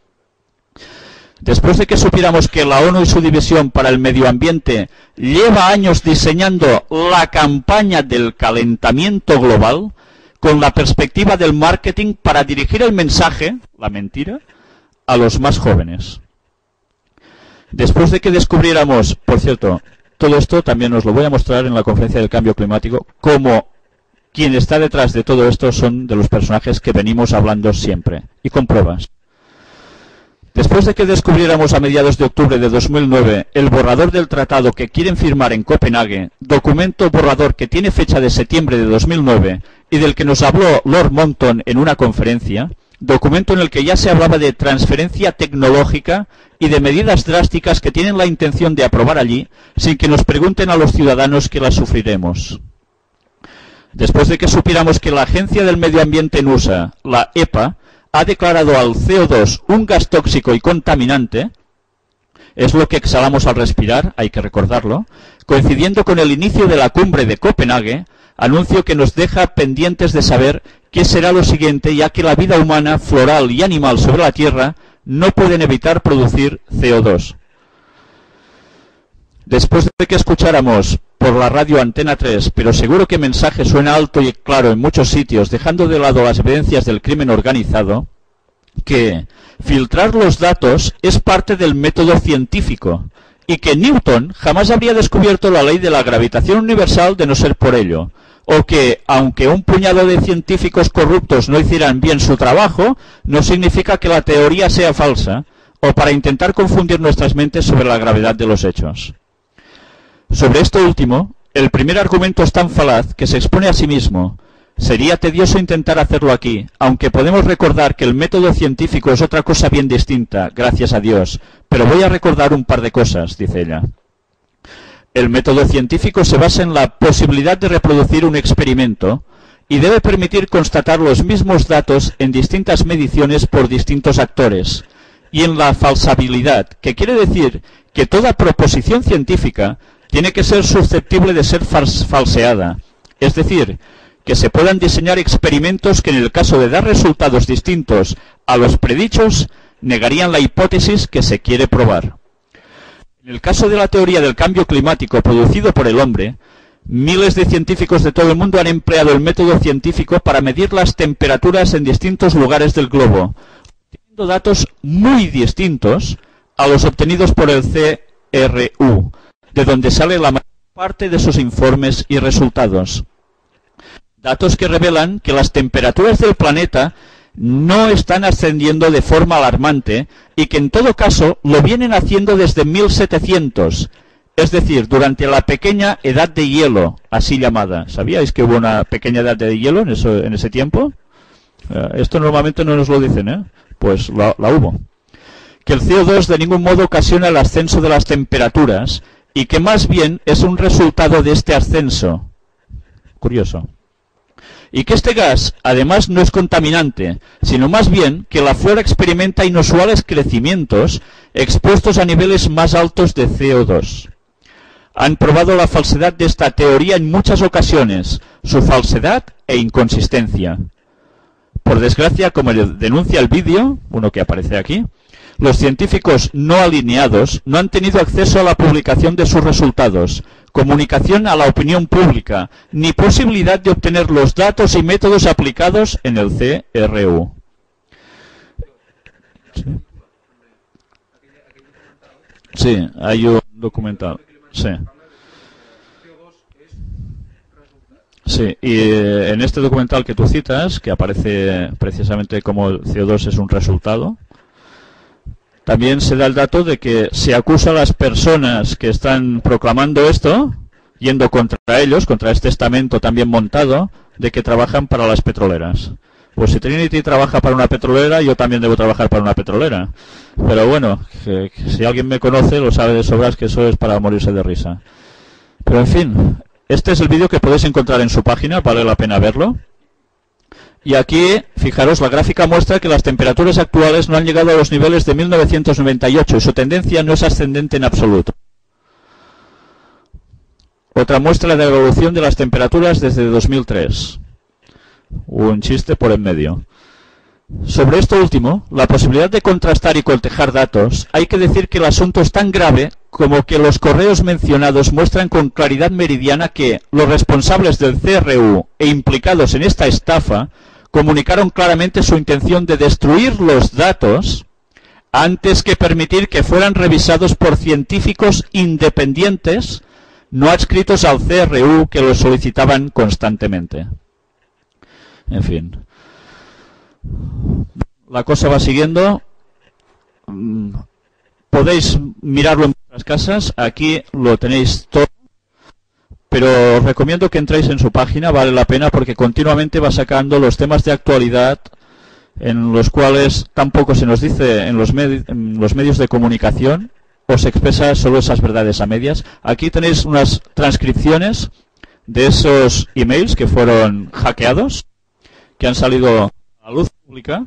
Después de que supiéramos que la ONU y su división para el medio ambiente lleva años diseñando la campaña del calentamiento global con la perspectiva del marketing para dirigir el mensaje, la mentira, a los más jóvenes. Después de que descubriéramos, por cierto, todo esto también os lo voy a mostrar en la conferencia del cambio climático, como quien está detrás de todo esto son de los personajes que venimos hablando siempre, y con pruebas. Después de que descubriéramos a mediados de octubre de 2009 el borrador del tratado que quieren firmar en Copenhague, documento borrador que tiene fecha de septiembre de 2009 y del que nos habló Lord Monton en una conferencia, documento en el que ya se hablaba de transferencia tecnológica y de medidas drásticas que tienen la intención de aprobar allí sin que nos pregunten a los ciudadanos que las sufriremos. Después de que supiéramos que la Agencia del Medio Ambiente en USA, la EPA, ha declarado al CO2 un gas tóxico y contaminante, es lo que exhalamos al respirar, hay que recordarlo, coincidiendo con el inicio de la cumbre de Copenhague, anuncio que nos deja pendientes de saber qué será lo siguiente, ya que la vida humana, floral y animal sobre la Tierra no pueden evitar producir CO2. Después de que escucháramos por la radio Antena 3, pero seguro que el mensaje suena alto y claro en muchos sitios, dejando de lado las evidencias del crimen organizado, que filtrar los datos es parte del método científico, y que Newton jamás habría descubierto la ley de la gravitación universal de no ser por ello, o que, aunque un puñado de científicos corruptos no hicieran bien su trabajo, no significa que la teoría sea falsa, o para intentar confundir nuestras mentes sobre la gravedad de los hechos. Sobre esto último, el primer argumento es tan falaz que se expone a sí mismo. Sería tedioso intentar hacerlo aquí, aunque podemos recordar que el método científico es otra cosa bien distinta, gracias a Dios, pero voy a recordar un par de cosas, dice ella. El método científico se basa en la posibilidad de reproducir un experimento y debe permitir constatar los mismos datos en distintas mediciones por distintos actores, y en la falsabilidad, que quiere decir que toda proposición científica tiene que ser susceptible de ser falseada, es decir, que se puedan diseñar experimentos que en el caso de dar resultados distintos a los predichos, negarían la hipótesis que se quiere probar. En el caso de la teoría del cambio climático producido por el hombre, miles de científicos de todo el mundo han empleado el método científico para medir las temperaturas en distintos lugares del globo, obteniendo datos muy distintos a los obtenidos por el CRU, de donde sale la mayor parte de sus informes y resultados. Datos que revelan que las temperaturas del planeta no están ascendiendo de forma alarmante y que en todo caso lo vienen haciendo desde 1700, es decir, durante la pequeña edad de hielo, así llamada. ¿Sabíais que hubo una pequeña edad de hielo en ese tiempo? Esto normalmente no nos lo dicen, ¿eh? Pues la hubo. Que el CO2 de ningún modo ocasiona el ascenso de las temperaturas y que más bien es un resultado de este ascenso. Curioso. Y que este gas, además, no es contaminante, sino más bien que la flora experimenta inusuales crecimientos expuestos a niveles más altos de CO2. Han probado la falsedad de esta teoría en muchas ocasiones, su falsedad e inconsistencia. Por desgracia, como denuncia el vídeo, uno que aparece aquí, los científicos no alineados no han tenido acceso a la publicación de sus resultados, comunicación a la opinión pública, ni posibilidad de obtener los datos y métodos aplicados en el CRU. Sí, hay un documental. Sí. Sí, y en este documental que tú citas, que aparece precisamente como el CO2 es un resultado, también se da el dato de que se acusa a las personas que están proclamando esto, yendo contra ellos, contra este estamento también montado, de que trabajan para las petroleras. Pues si Trinity trabaja para una petrolera, yo también debo trabajar para una petrolera. Pero bueno, que si alguien me conoce, lo sabe de sobras que eso es para morirse de risa. Pero en fin, este es el vídeo que podéis encontrar en su página, vale la pena verlo. Y aquí, fijaros, la gráfica muestra que las temperaturas actuales no han llegado a los niveles de 1998 y su tendencia no es ascendente en absoluto. Otra muestra de la evolución de las temperaturas desde 2003. Un chiste por en medio. Sobre esto último, la posibilidad de contrastar y cotejar datos, hay que decir que el asunto es tan grave como que los correos mencionados muestran con claridad meridiana que los responsables del CRU e implicados en esta estafa comunicaron claramente su intención de destruir los datos antes que permitir que fueran revisados por científicos independientes no adscritos al CRU que los solicitaban constantemente. En fin. La cosa va siguiendo. Podéis mirarlo en vuestras casas. Aquí lo tenéis todo. Pero os recomiendo que entréis en su página, vale la pena porque continuamente va sacando los temas de actualidad en los cuales tampoco se nos dice en los medios de comunicación o se expresa solo esas verdades a medias. Aquí tenéis unas transcripciones de esos emails que fueron hackeados, que han salido a la luz pública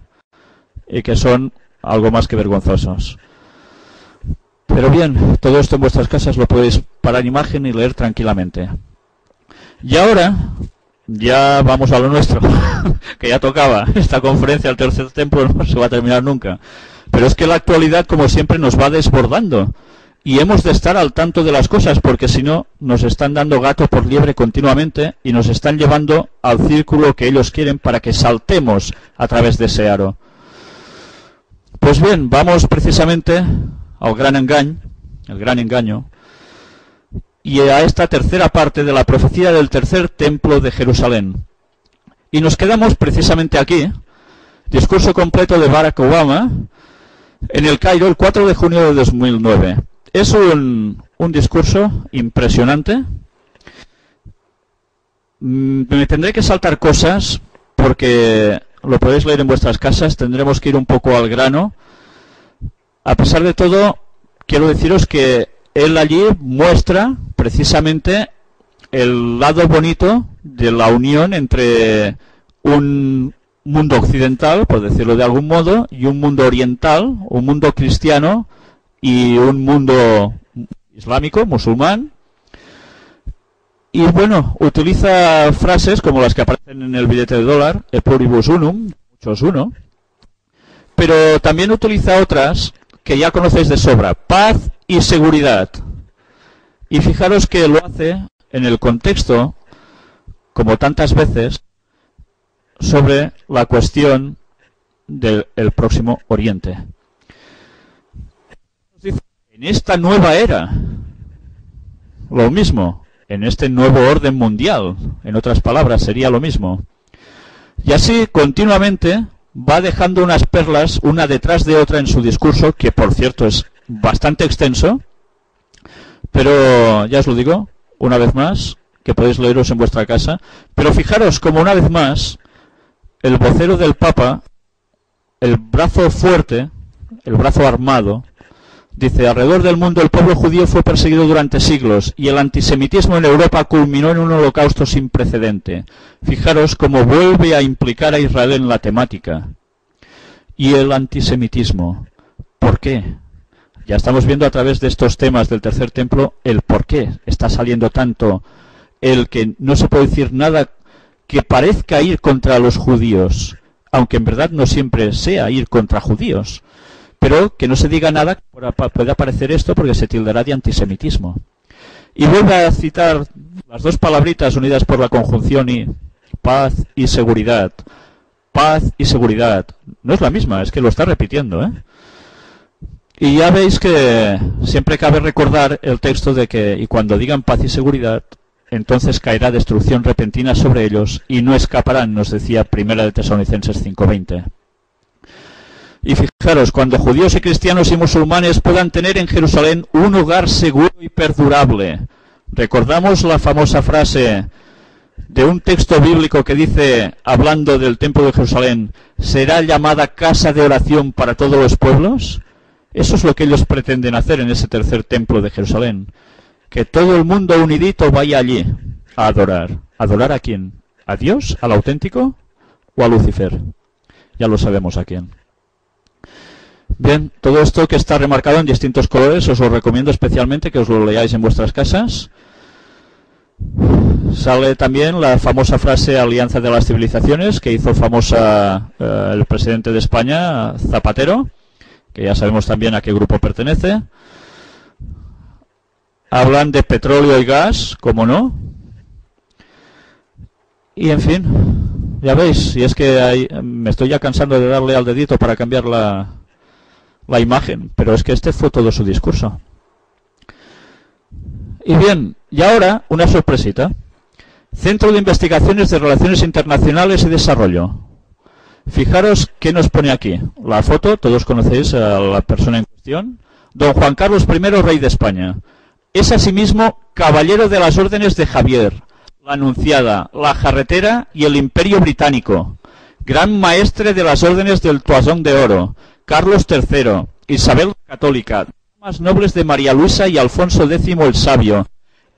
y que son algo más que vergonzosos. Pero bien, todo esto en vuestras casas lo podéis parar en imagen y leer tranquilamente. Y ahora, ya vamos a lo nuestro, que ya tocaba. Esta conferencia al tercer templo no se va a terminar nunca. Pero es que la actualidad, como siempre, nos va desbordando. Y hemos de estar al tanto de las cosas, porque si no, nos están dando gato por liebre continuamente y nos están llevando al círculo que ellos quieren para que saltemos a través de ese aro. Pues bien, vamos precisamente al gran engaño, el gran engaño, y a esta tercera parte de la profecía del tercer templo de Jerusalén. Y nos quedamos precisamente aquí, discurso completo de Barack Obama, en el Cairo, el 4 de junio de 2009. Es un discurso impresionante. Me tendré que saltar cosas, porque lo podéis leer en vuestras casas, tendremos que ir un poco al grano. A pesar de todo, quiero deciros que él allí muestra precisamente el lado bonito de la unión entre un mundo occidental, por decirlo de algún modo, y un mundo oriental, un mundo cristiano y un mundo islámico, musulmán, Y bueno, utiliza frases como las que aparecen en el billete de dólar, e pluribus unum, muchos uno, pero también utiliza otras que ya conocéis de sobra, paz y seguridad. Y fijaros que lo hace en el contexto, como tantas veces, sobre la cuestión del Próximo Oriente. En esta nueva era, lo mismo, en este nuevo orden mundial, en otras palabras, sería lo mismo. Y así, continuamente, va dejando unas perlas, una detrás de otra en su discurso, que por cierto es bastante extenso, pero ya os lo digo, una vez más, que podéis leeros en vuestra casa, pero fijaros como una vez más, el vocero del Papa, el brazo fuerte, el brazo armado, dice: alrededor del mundo el pueblo judío fue perseguido durante siglos y el antisemitismo en Europa culminó en un holocausto sin precedente. Fijaros cómo vuelve a implicar a Israel en la temática. Y el antisemitismo, ¿por qué? Ya estamos viendo a través de estos temas del tercer templo el por qué está saliendo tanto, el que no se puede decir nada que parezca ir contra los judíos, aunque en verdad no siempre sea ir contra judíos. Pero que no se diga nada, puede aparecer esto porque se tildará de antisemitismo. Y vuelve a citar las dos palabritas unidas por la conjunción y paz y seguridad. Paz y seguridad. No es la misma, es que lo está repitiendo, ¿eh? Y ya veis que siempre cabe recordar el texto de que, y cuando digan paz y seguridad, entonces caerá destrucción repentina sobre ellos y no escaparán, nos decía Primera de Tesalonicenses 5:20. Y fijaros, cuando judíos y cristianos y musulmanes puedan tener en Jerusalén un hogar seguro y perdurable. Recordamos la famosa frase de un texto bíblico que dice, hablando del templo de Jerusalén, ¿será llamada casa de oración para todos los pueblos? Eso es lo que ellos pretenden hacer en ese tercer templo de Jerusalén. Que todo el mundo unidito vaya allí a adorar. ¿Adorar a quién? ¿A Dios? ¿Al auténtico? ¿O a Lucifer? Ya lo sabemos a quién. Bien, todo esto que está remarcado en distintos colores, os lo recomiendo especialmente que os lo leáis en vuestras casas. Sale también la famosa frase Alianza de las Civilizaciones, que hizo famosa el presidente de España, Zapatero, que ya sabemos también a qué grupo pertenece. Hablan de petróleo y gas, ¿cómo no? Y en fin, ya veis, y es que me estoy ya cansando de darle al dedito para cambiar la imagen, pero es que este fue todo su discurso. Y bien, y ahora una sorpresita. Centro de Investigaciones de Relaciones Internacionales y Desarrollo. Fijaros qué nos pone aquí. La foto, todos conocéis a la persona en cuestión. Don Juan Carlos I, rey de España. Es asimismo caballero de las órdenes de Javier, la Anunciada, la Jarretera y el Imperio Británico. Gran maestre de las órdenes del Toisón de Oro, Carlos III, Isabel la Católica, más nobles de María Luisa y Alfonso X el Sabio,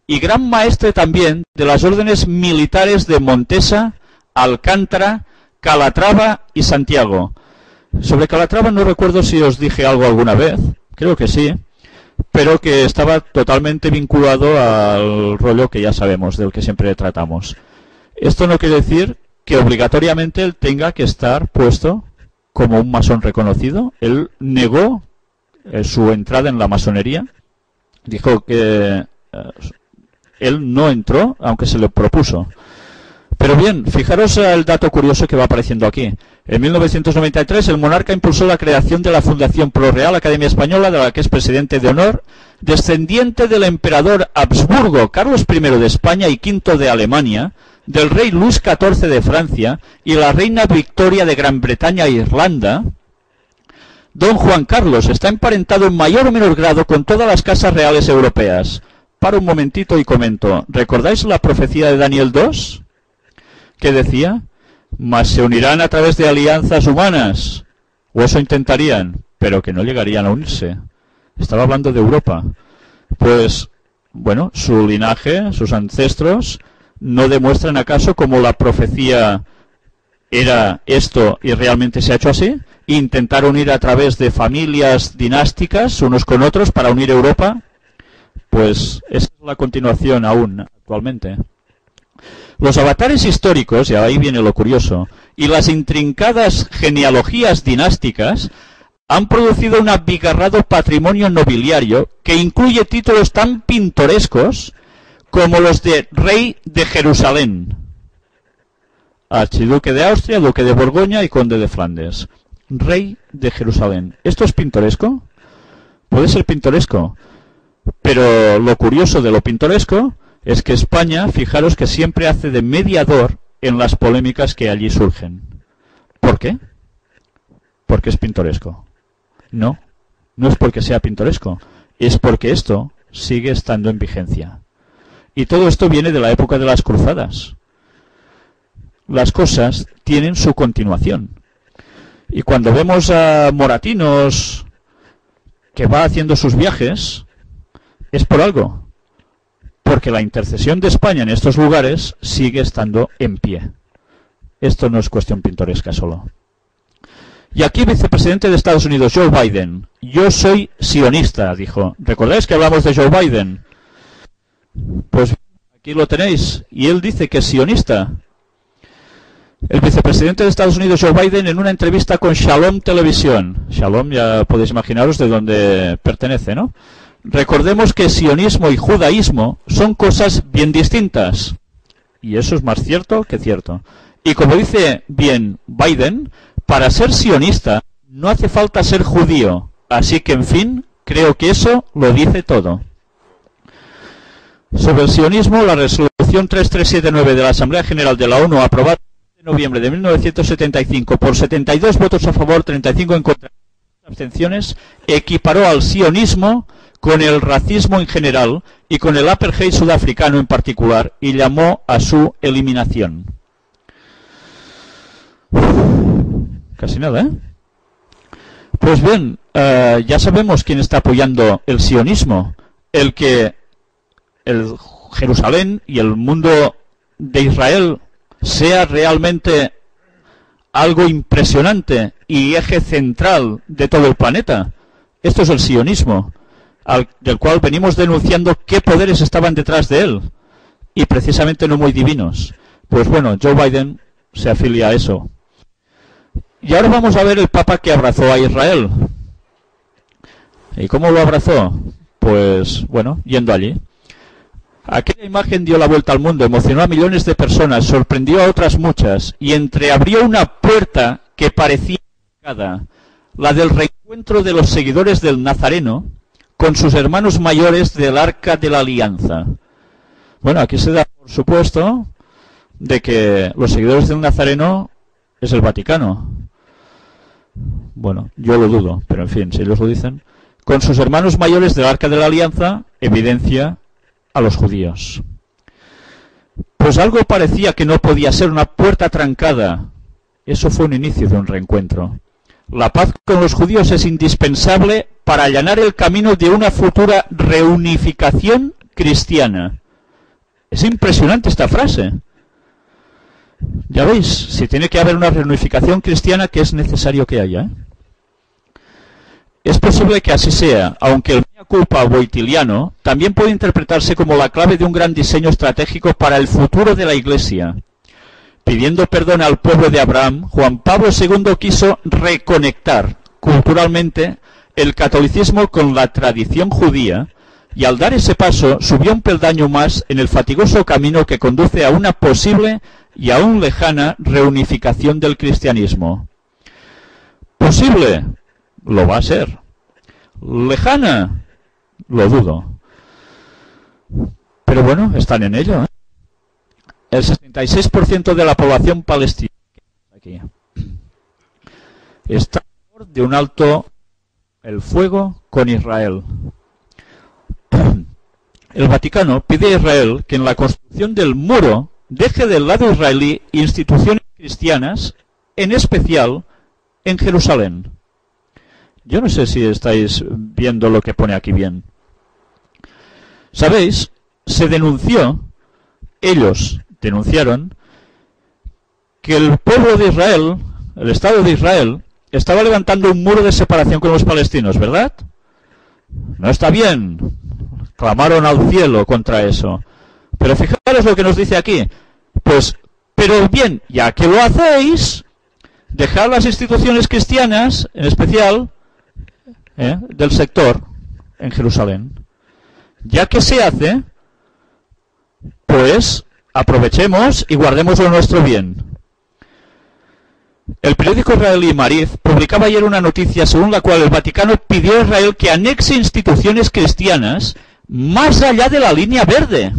y gran maestre también de las órdenes militares de Montesa, Alcántara, Calatrava y Santiago. Sobre Calatrava no recuerdo si os dije algo alguna vez, creo que sí, pero que estaba totalmente vinculado al rollo que ya sabemos, del que siempre tratamos. Esto no quiere decir que obligatoriamente él tenga que estar puesto como un masón reconocido. Él negó su entrada en la masonería, dijo que él no entró, aunque se le propuso. Pero bien, fijaros el dato curioso que va apareciendo aquí. En 1993 el monarca impulsó la creación de la Fundación Pro Real Academia Española, de la que es presidente de honor, descendiente del emperador Habsburgo Carlos I de España y V de Alemania, del rey Luis XIV de Francia y la reina Victoria de Gran Bretaña e Irlanda. Don Juan Carlos está emparentado en mayor o menor grado con todas las casas reales europeas. Paro un momentito y comento. ¿Recordáis la profecía de Daniel 2? ¿Qué decía? Mas se unirán a través de alianzas humanas. O eso intentarían, pero que no llegarían a unirse. Estaba hablando de Europa. Pues, bueno, su linaje, sus ancestros, ¿no demuestran acaso cómo la profecía era esto y realmente se ha hecho así? Intentar unir a través de familias dinásticas unos con otros para unir Europa. Pues esa es la continuación aún actualmente. Los avatares históricos, y ahí viene lo curioso, y las intrincadas genealogías dinásticas han producido un abigarrado patrimonio nobiliario que incluye títulos tan pintorescos como los de Rey de Jerusalén, Archiduque de Austria, Duque de Borgoña y Conde de Flandes. Rey de Jerusalén. ¿Esto es pintoresco? Puede ser pintoresco, pero lo curioso de lo pintoresco es que España, fijaros que siempre hace de mediador en las polémicas que allí surgen. ¿Por qué? Porque es pintoresco. No, no es porque sea pintoresco, es porque esto sigue estando en vigencia. Y todo esto viene de la época de las cruzadas. Las cosas tienen su continuación. Y cuando vemos a Moratinos que va haciendo sus viajes, es por algo. Porque la intercesión de España en estos lugares sigue estando en pie. Esto no es cuestión pintoresca solo. Y aquí, vicepresidente de Estados Unidos, Joe Biden. Yo soy sionista, dijo. ¿Recordáis que hablamos de Joe Biden? Pues aquí lo tenéis. Y él dice que es sionista. El vicepresidente de Estados Unidos, Joe Biden, en una entrevista con Shalom Televisión. Shalom, ya podéis imaginaros de dónde pertenece, ¿no? Recordemos que sionismo y judaísmo son cosas bien distintas. Y eso es más cierto que cierto. Y como dice bien Biden, para ser sionista no hace falta ser judío. Así que, en fin, creo que eso lo dice todo. Sobre el sionismo, la resolución 3379 de la Asamblea General de la ONU, aprobada en noviembre de 1975 por 72 votos a favor, 35 en contra y abstenciones, equiparó al sionismo con el racismo en general y con el apartheid sudafricano en particular, y llamó a su eliminación. Casi nada, ¿eh? Pues bien, ya sabemos quién está apoyando el sionismo. El Jerusalén y el mundo de Israel sea realmente algo impresionante y eje central de todo el planeta. Esto es el sionismo, del cual venimos denunciando qué poderes estaban detrás de él, y precisamente no muy divinos. Pues bueno, Joe Biden se afilia a eso. Y ahora vamos a ver el Papa que abrazó a Israel. ¿Y cómo lo abrazó? Pues bueno, yendo allí. Aquella imagen dio la vuelta al mundo, emocionó a millones de personas, sorprendió a otras muchas y entreabrió una puerta que parecía cerrada, la del reencuentro de los seguidores del Nazareno con sus hermanos mayores del Arca de la Alianza. Bueno, aquí se da por supuesto de que los seguidores del Nazareno es el Vaticano. Bueno, yo lo dudo, pero en fin, si ellos lo dicen. Con sus hermanos mayores del Arca de la Alianza, evidencia a los judíos. Pues algo parecía que no podía ser, una puerta trancada. Eso fue un inicio de un reencuentro. La paz con los judíos es indispensable para allanar el camino de una futura reunificación cristiana. Es impresionante esta frase. Ya veis, si tiene que haber una reunificación cristiana, que es necesario que haya, ¿eh? Es posible que así sea, aunque el mea culpa boitiliano también puede interpretarse como la clave de un gran diseño estratégico para el futuro de la Iglesia. Pidiendo perdón al pueblo de Abraham, Juan Pablo II quiso reconectar culturalmente el catolicismo con la tradición judía, y al dar ese paso subió un peldaño más en el fatigoso camino que conduce a una posible y aún lejana reunificación del cristianismo. ¿Posible? Lo va a ser. ¿Lejana? Lo dudo. Pero bueno, están en ello, ¿eh? El 66% de la población palestina aquí está a favor de un alto el fuego con Israel. El Vaticano pide a Israel que en la construcción del muro deje del lado israelí instituciones cristianas, en especial en Jerusalén. Yo no sé si estáis viendo lo que pone aquí bien. ¿Sabéis? Se denunció, ellos denunciaron, que el pueblo de Israel, el Estado de Israel, estaba levantando un muro de separación con los palestinos, ¿verdad? No está bien. Clamaron al cielo contra eso. Pero fijaros lo que nos dice aquí. Pues, pero bien, ya que lo hacéis, dejad las instituciones cristianas, en especial, del sector en Jerusalén. Ya que se hace, pues aprovechemos y guardemos lo nuestro bien. El periódico israelí Mariz publicaba ayer una noticia según la cual el Vaticano pidió a Israel que anexe instituciones cristianas más allá de la línea verde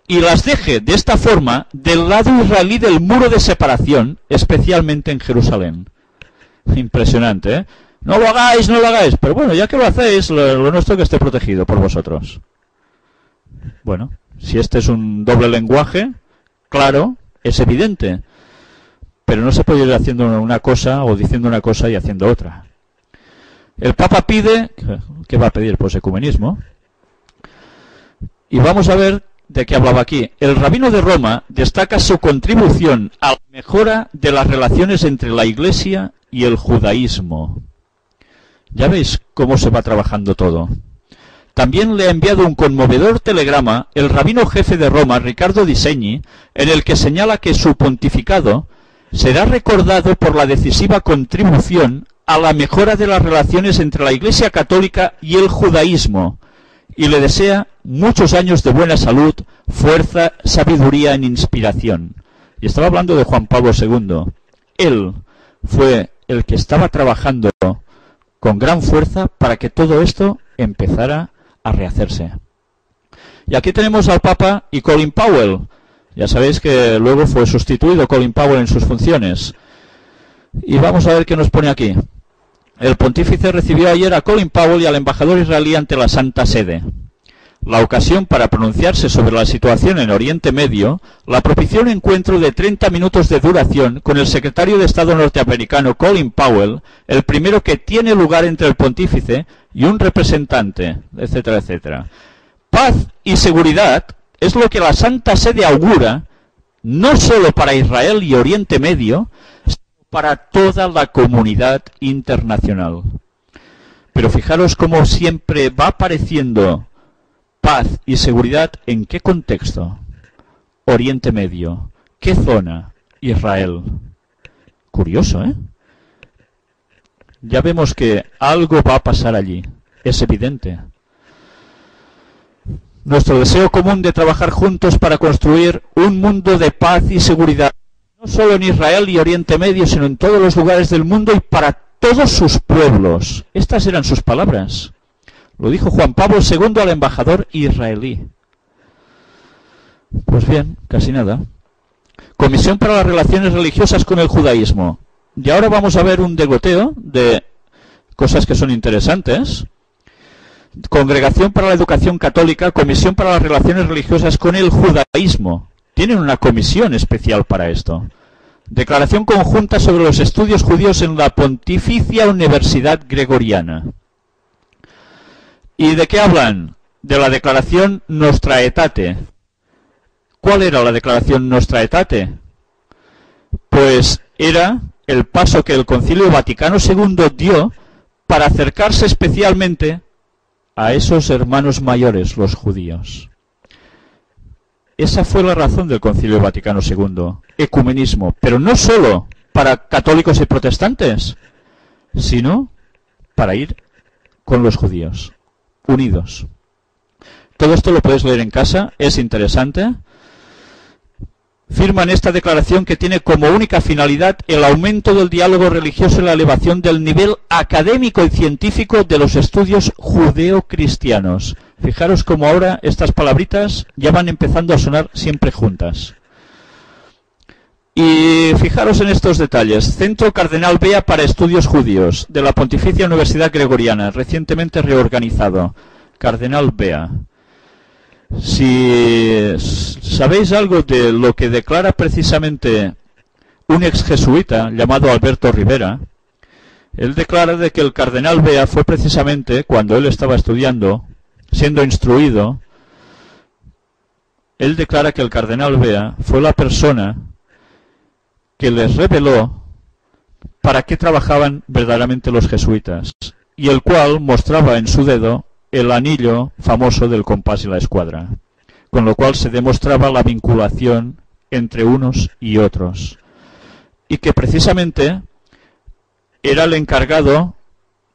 y las deje de esta forma del lado israelí del muro de separación, especialmente en Jerusalén. Impresionante, ¿eh? No lo hagáis, no lo hagáis, pero bueno, ya que lo hacéis, lo nuestro que esté protegido por vosotros. Bueno, si este es un doble lenguaje, claro, es evidente, pero no se puede ir haciendo una cosa o diciendo una cosa y haciendo otra. El Papa pide, ¿qué va a pedir? Pues ecumenismo. Y vamos a ver de qué hablaba aquí. El rabino de Roma destaca su contribución a la mejora de las relaciones entre la Iglesia y el judaísmo. Ya veis cómo se va trabajando todo. También le ha enviado un conmovedor telegrama el rabino jefe de Roma, Riccardo Di Segni, en el que señala que su pontificado será recordado por la decisiva contribución a la mejora de las relaciones entre la Iglesia católica y el judaísmo, y le desea muchos años de buena salud, fuerza, sabiduría e inspiración. Y estaba hablando de Juan Pablo II. Él fue el que estaba trabajando con gran fuerza para que todo esto empezara a rehacerse. Y aquí tenemos al Papa y Colin Powell. Ya sabéis que luego fue sustituido Colin Powell en sus funciones. Y vamos a ver qué nos pone aquí. El pontífice recibió ayer a Colin Powell y al embajador israelí ante la Santa Sede. La ocasión para pronunciarse sobre la situación en Oriente Medio la propició un encuentro de 30 minutos de duración con el secretario de Estado norteamericano Colin Powell, el primero que tiene lugar entre el pontífice y un representante, etcétera, etcétera. Paz y seguridad es lo que la Santa Sede augura, no solo para Israel y Oriente Medio, sino para toda la comunidad internacional. Pero fijaros cómo siempre va apareciendo paz y seguridad, ¿en qué contexto? Oriente Medio. ¿Qué zona? Israel. Curioso, ¿eh? Ya vemos que algo va a pasar allí. Es evidente. Nuestro deseo común de trabajar juntos para construir un mundo de paz y seguridad, no solo en Israel y Oriente Medio, sino en todos los lugares del mundo y para todos sus pueblos. Estas eran sus palabras. Lo dijo Juan Pablo II al embajador israelí. Pues bien, casi nada. Comisión para las relaciones religiosas con el judaísmo. Y ahora vamos a ver un degoteo de cosas que son interesantes. Congregación para la Educación Católica, Comisión para las Relaciones Religiosas con el Judaísmo. Tienen una comisión especial para esto. Declaración conjunta sobre los estudios judíos en la Pontificia Universidad Gregoriana. ¿Y de qué hablan? De la declaración Nostra Aetate. ¿Cuál era la declaración Nostra Aetate? Pues era el paso que el Concilio Vaticano II dio para acercarse especialmente a esos hermanos mayores, los judíos. Esa fue la razón del Concilio Vaticano II, ecumenismo, pero no solo para católicos y protestantes, sino para ir con los judíos, unidos. Todo esto lo puedes leer en casa, es interesante. Firman esta declaración que tiene como única finalidad el aumento del diálogo religioso y la elevación del nivel académico y científico de los estudios judeo-cristianos. Fijaros cómo ahora estas palabritas ya van empezando a sonar siempre juntas. Y fijaros en estos detalles. Centro Cardenal Bea para Estudios Judíos, de la Pontificia Universidad Gregoriana, recientemente reorganizado. Cardenal Bea. Si sabéis algo de lo que declara precisamente un ex jesuita llamado Alberto Rivera, él declara de que el Cardenal Bea fue precisamente cuando él estaba estudiando, siendo instruido, él declara que el Cardenal Bea fue la persona que les reveló para qué trabajaban verdaderamente los jesuitas, y el cual mostraba en su dedo el anillo famoso del compás y la escuadra. con lo cual se demostraba la vinculación entre unos y otros, y que precisamente era el encargado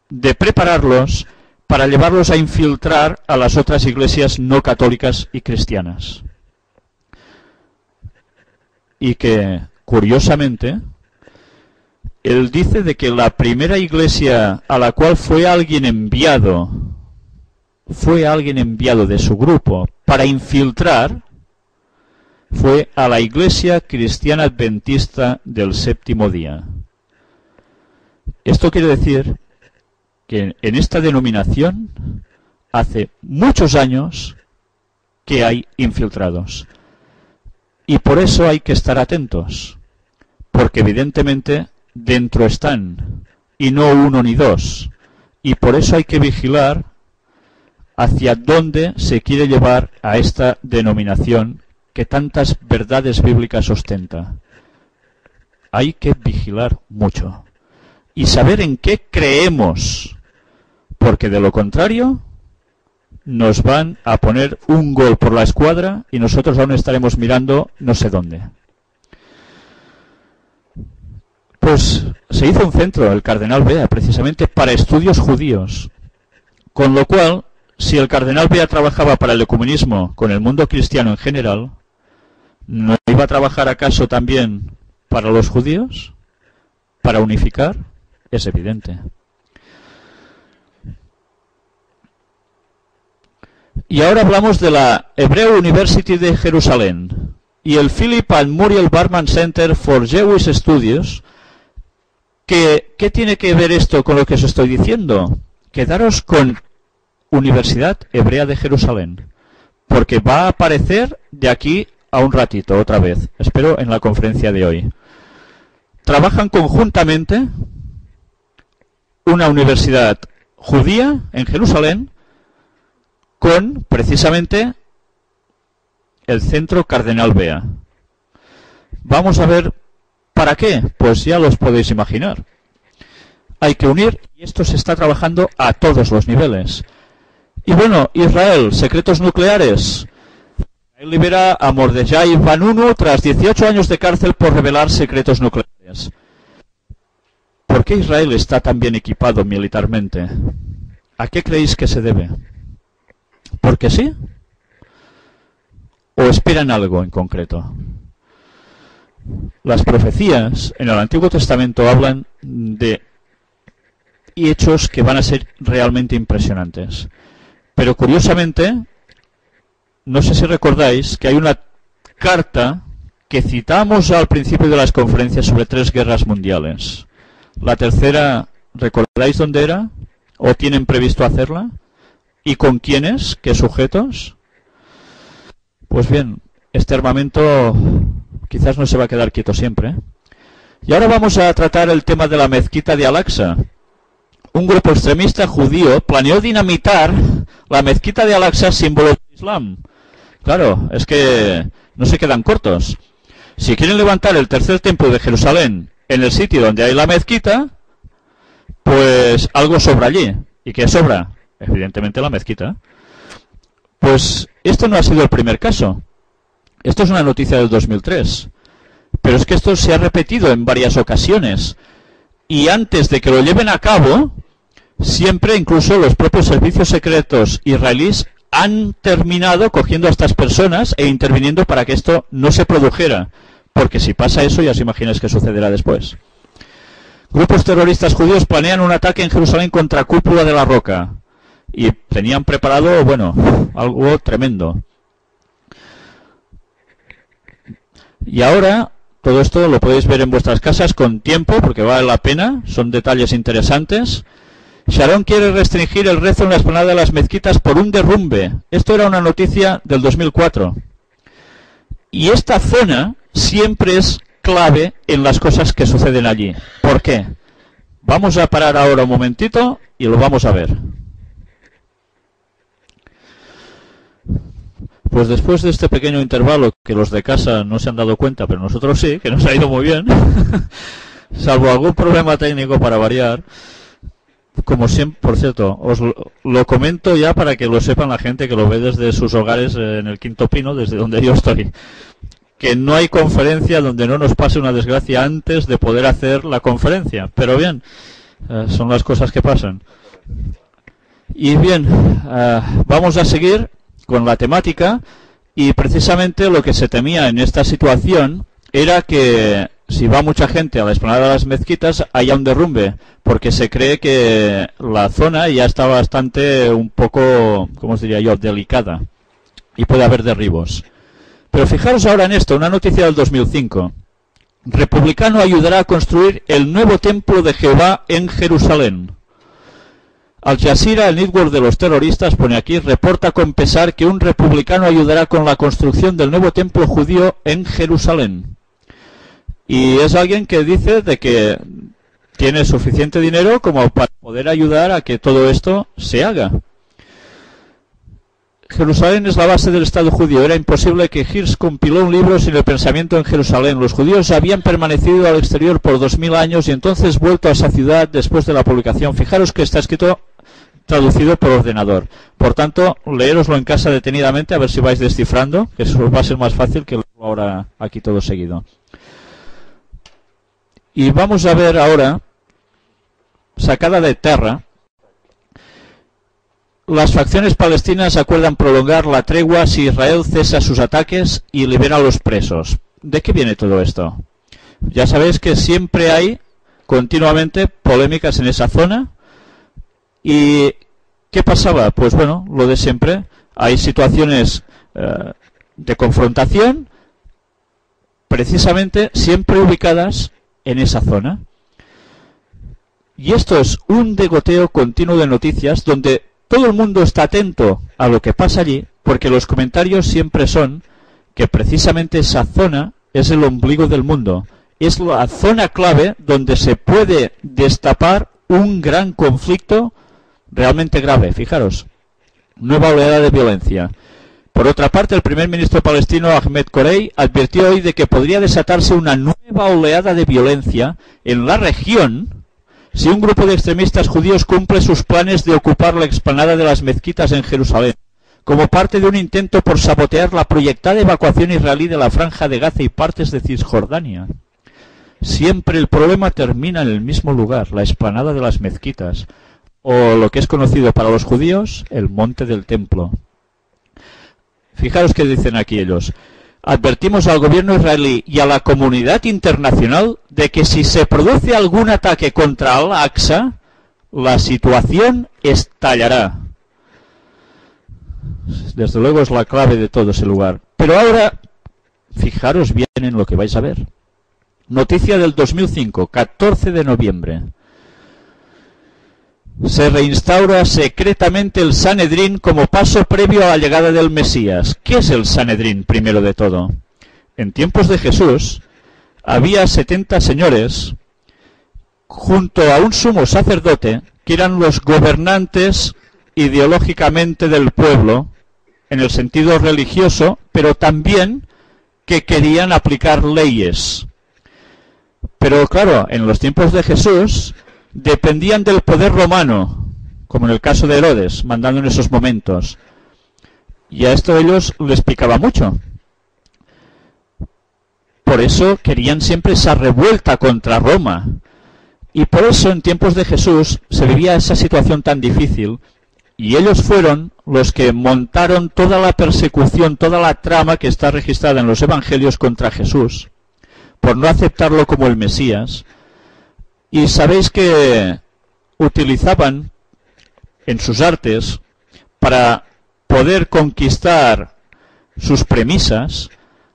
de prepararlos para llevarlos a infiltrar a las otras iglesias no católicas y cristianas. Y que, curiosamente, él dice de que la primera iglesia a la cual fue alguien enviado de su grupo para infiltrar, fue a la Iglesia Cristiana Adventista del Séptimo Día. Esto quiere decir que en esta denominación hace muchos años que hay infiltrados. Y por eso hay que estar atentos, porque evidentemente dentro están, y no uno ni dos. Y por eso hay que vigilar hacia dónde se quiere llevar a esta denominación que tantas verdades bíblicas ostenta. Hay que vigilar mucho y saber en qué creemos, porque de lo contrario nos van a poner un gol por la escuadra y nosotros aún estaremos mirando no sé dónde. Pues se hizo un centro, el Cardenal Bea, precisamente para estudios judíos, con lo cual, si el Cardenal Bea trabajaba para el ecumenismo con el mundo cristiano en general, ¿no iba a trabajar acaso también para los judíos? ¿Para unificar? Es evidente. Y ahora hablamos de la Hebrew University de Jerusalén y el Philip and Muriel Barman Center for Jewish Studies. ¿Qué tiene que ver esto con lo que os estoy diciendo? Quedaros con Universidad Hebrea de Jerusalén, porque va a aparecer de aquí a un ratito otra vez, espero en la conferencia de hoy. Trabajan conjuntamente una universidad judía en Jerusalén con precisamente el Centro Cardenal Bea. Vamos a ver para qué, pues ya los podéis imaginar. Hay que unir, y esto se está trabajando a todos los niveles. Y bueno, Israel, secretos nucleares. Él libera a Mordejai Vanunu tras 18 años de cárcel por revelar secretos nucleares. ¿Por qué Israel está tan bien equipado militarmente? ¿A qué creéis que se debe? ¿Porque sí? ¿O esperan algo en concreto? Las profecías en el Antiguo Testamento hablan de hechos que van a ser realmente impresionantes. Pero curiosamente, no sé si recordáis que hay una carta que citamos al principio de las conferencias sobre 3 guerras mundiales. La tercera, ¿recordáis dónde era? ¿O tienen previsto hacerla? ¿Y con quiénes? ¿Qué sujetos? Pues bien, este armamento quizás no se va a quedar quieto siempre, ¿eh? Y ahora vamos a tratar el tema de la mezquita de Al-Aqsa. Un grupo extremista judío planeó dinamitar la mezquita de Al-Aqsa, símbolo del Islam. Claro, es que no se quedan cortos. Si quieren levantar el tercer templo de Jerusalén en el sitio donde hay la mezquita, pues algo sobra allí. ¿Y qué sobra? Evidentemente la mezquita. Pues esto no ha sido el primer caso. Esto es una noticia del 2003. Pero es que esto se ha repetido en varias ocasiones. Y antes de que lo lleven a cabo, siempre incluso los propios servicios secretos israelíes han terminado cogiendo a estas personas e interviniendo para que esto no se produjera. Porque si pasa eso, ya os imagináis qué sucederá después. Grupos terroristas judíos planean un ataque en Jerusalén contra Cúpula de la Roca. Y tenían preparado, bueno, algo tremendo. Y ahora, todo esto lo podéis ver en vuestras casas con tiempo, porque vale la pena, son detalles interesantes. Sharon quiere restringir el rezo en la explanada de las mezquitas por un derrumbe. Esto era una noticia del 2004. Y esta zona siempre es clave en las cosas que suceden allí. ¿Por qué? Vamos a parar ahora un momentito y lo vamos a ver. Pues después de este pequeño intervalo, que los de casa no se han dado cuenta, pero nosotros sí, que nos ha ido muy bien, salvo algún problema técnico para variar, como siempre, por cierto, os lo comento ya para que lo sepan la gente que lo ve desde sus hogares en el Quinto Pino, desde donde yo estoy, que no hay conferencia donde no nos pase una desgracia antes de poder hacer la conferencia. Pero bien, son las cosas que pasan. Y bien, vamos a seguir con la temática, y precisamente lo que se temía en esta situación era que si va mucha gente a la explanada de las mezquitas haya un derrumbe, porque se cree que la zona ya está bastante, un poco, ¿cómo os diría yo?, delicada, y puede haber derribos. Pero fijaros ahora en esto, una noticia del 2005. Republicano ayudará a construir el nuevo templo de Jehová en Jerusalén. Al Jazeera, el network de los terroristas, pone aquí, reporta con pesar que un republicano ayudará con la construcción del nuevo templo judío en Jerusalén. Y es alguien que dice de que tiene suficiente dinero como para poder ayudar a que todo esto se haga. Jerusalén es la base del Estado judío. Era imposible que Hirsch compiló un libro sin el pensamiento en Jerusalén. Los judíos habían permanecido al exterior por 2000 años y entonces vuelto a esa ciudad después de la publicación. Fijaros que está escrito traducido por ordenador. Por tanto, leéroslo en casa detenidamente a ver si vais descifrando, que eso va a ser más fácil que leerlo ahora aquí todo seguido. Y vamos a ver ahora, sacada de Terra, las facciones palestinas acuerdan prolongar la tregua si Israel cesa sus ataques y libera a los presos. ¿De qué viene todo esto? Ya sabéis que siempre hay continuamente polémicas en esa zona. ¿Y qué pasaba? Pues bueno, lo de siempre. Hay situaciones de confrontación, precisamente siempre ubicadas en esa zona. Y esto es un degoteo continuo de noticias donde todo el mundo está atento a lo que pasa allí, porque los comentarios siempre son que precisamente esa zona es el ombligo del mundo. Es la zona clave donde se puede destapar un gran conflicto realmente grave. Fijaros, nueva oleada de violencia. Por otra parte, el primer ministro palestino Ahmed Corey advirtió hoy de que podría desatarse una nueva oleada de violencia en la región si un grupo de extremistas judíos cumple sus planes de ocupar la explanada de las mezquitas en Jerusalén, como parte de un intento por sabotear la proyectada evacuación israelí de la Franja de Gaza y partes de Cisjordania. Siempre el problema termina en el mismo lugar, la explanada de las mezquitas, o lo que es conocido para los judíos, el monte del templo. Fijaros qué dicen aquí ellos. Advertimos al gobierno israelí y a la comunidad internacional de que si se produce algún ataque contra Al-Aqsa, la situación estallará. Desde luego es la clave de todo ese lugar. Pero ahora, fijaros bien en lo que vais a ver. Noticia del 2005, 14 de noviembre. Se reinstaura secretamente el Sanedrín como paso previo a la llegada del Mesías. ¿Qué es el Sanedrín, primero de todo? En tiempos de Jesús había 70 señores junto a un sumo sacerdote que eran los gobernantes ideológicamente del pueblo, en el sentido religioso, pero también que querían aplicar leyes. Pero claro, en los tiempos de Jesús dependían del poder romano, como en el caso de Herodes, mandando en esos momentos. Y a esto a ellos les picaba mucho. Por eso querían siempre esa revuelta contra Roma. Y por eso en tiempos de Jesús se vivía esa situación tan difícil. Y ellos fueron los que montaron toda la persecución, toda la trama que está registrada en los evangelios contra Jesús, por no aceptarlo como el Mesías. Y sabéis que utilizaban en sus artes para poder conquistar sus premisas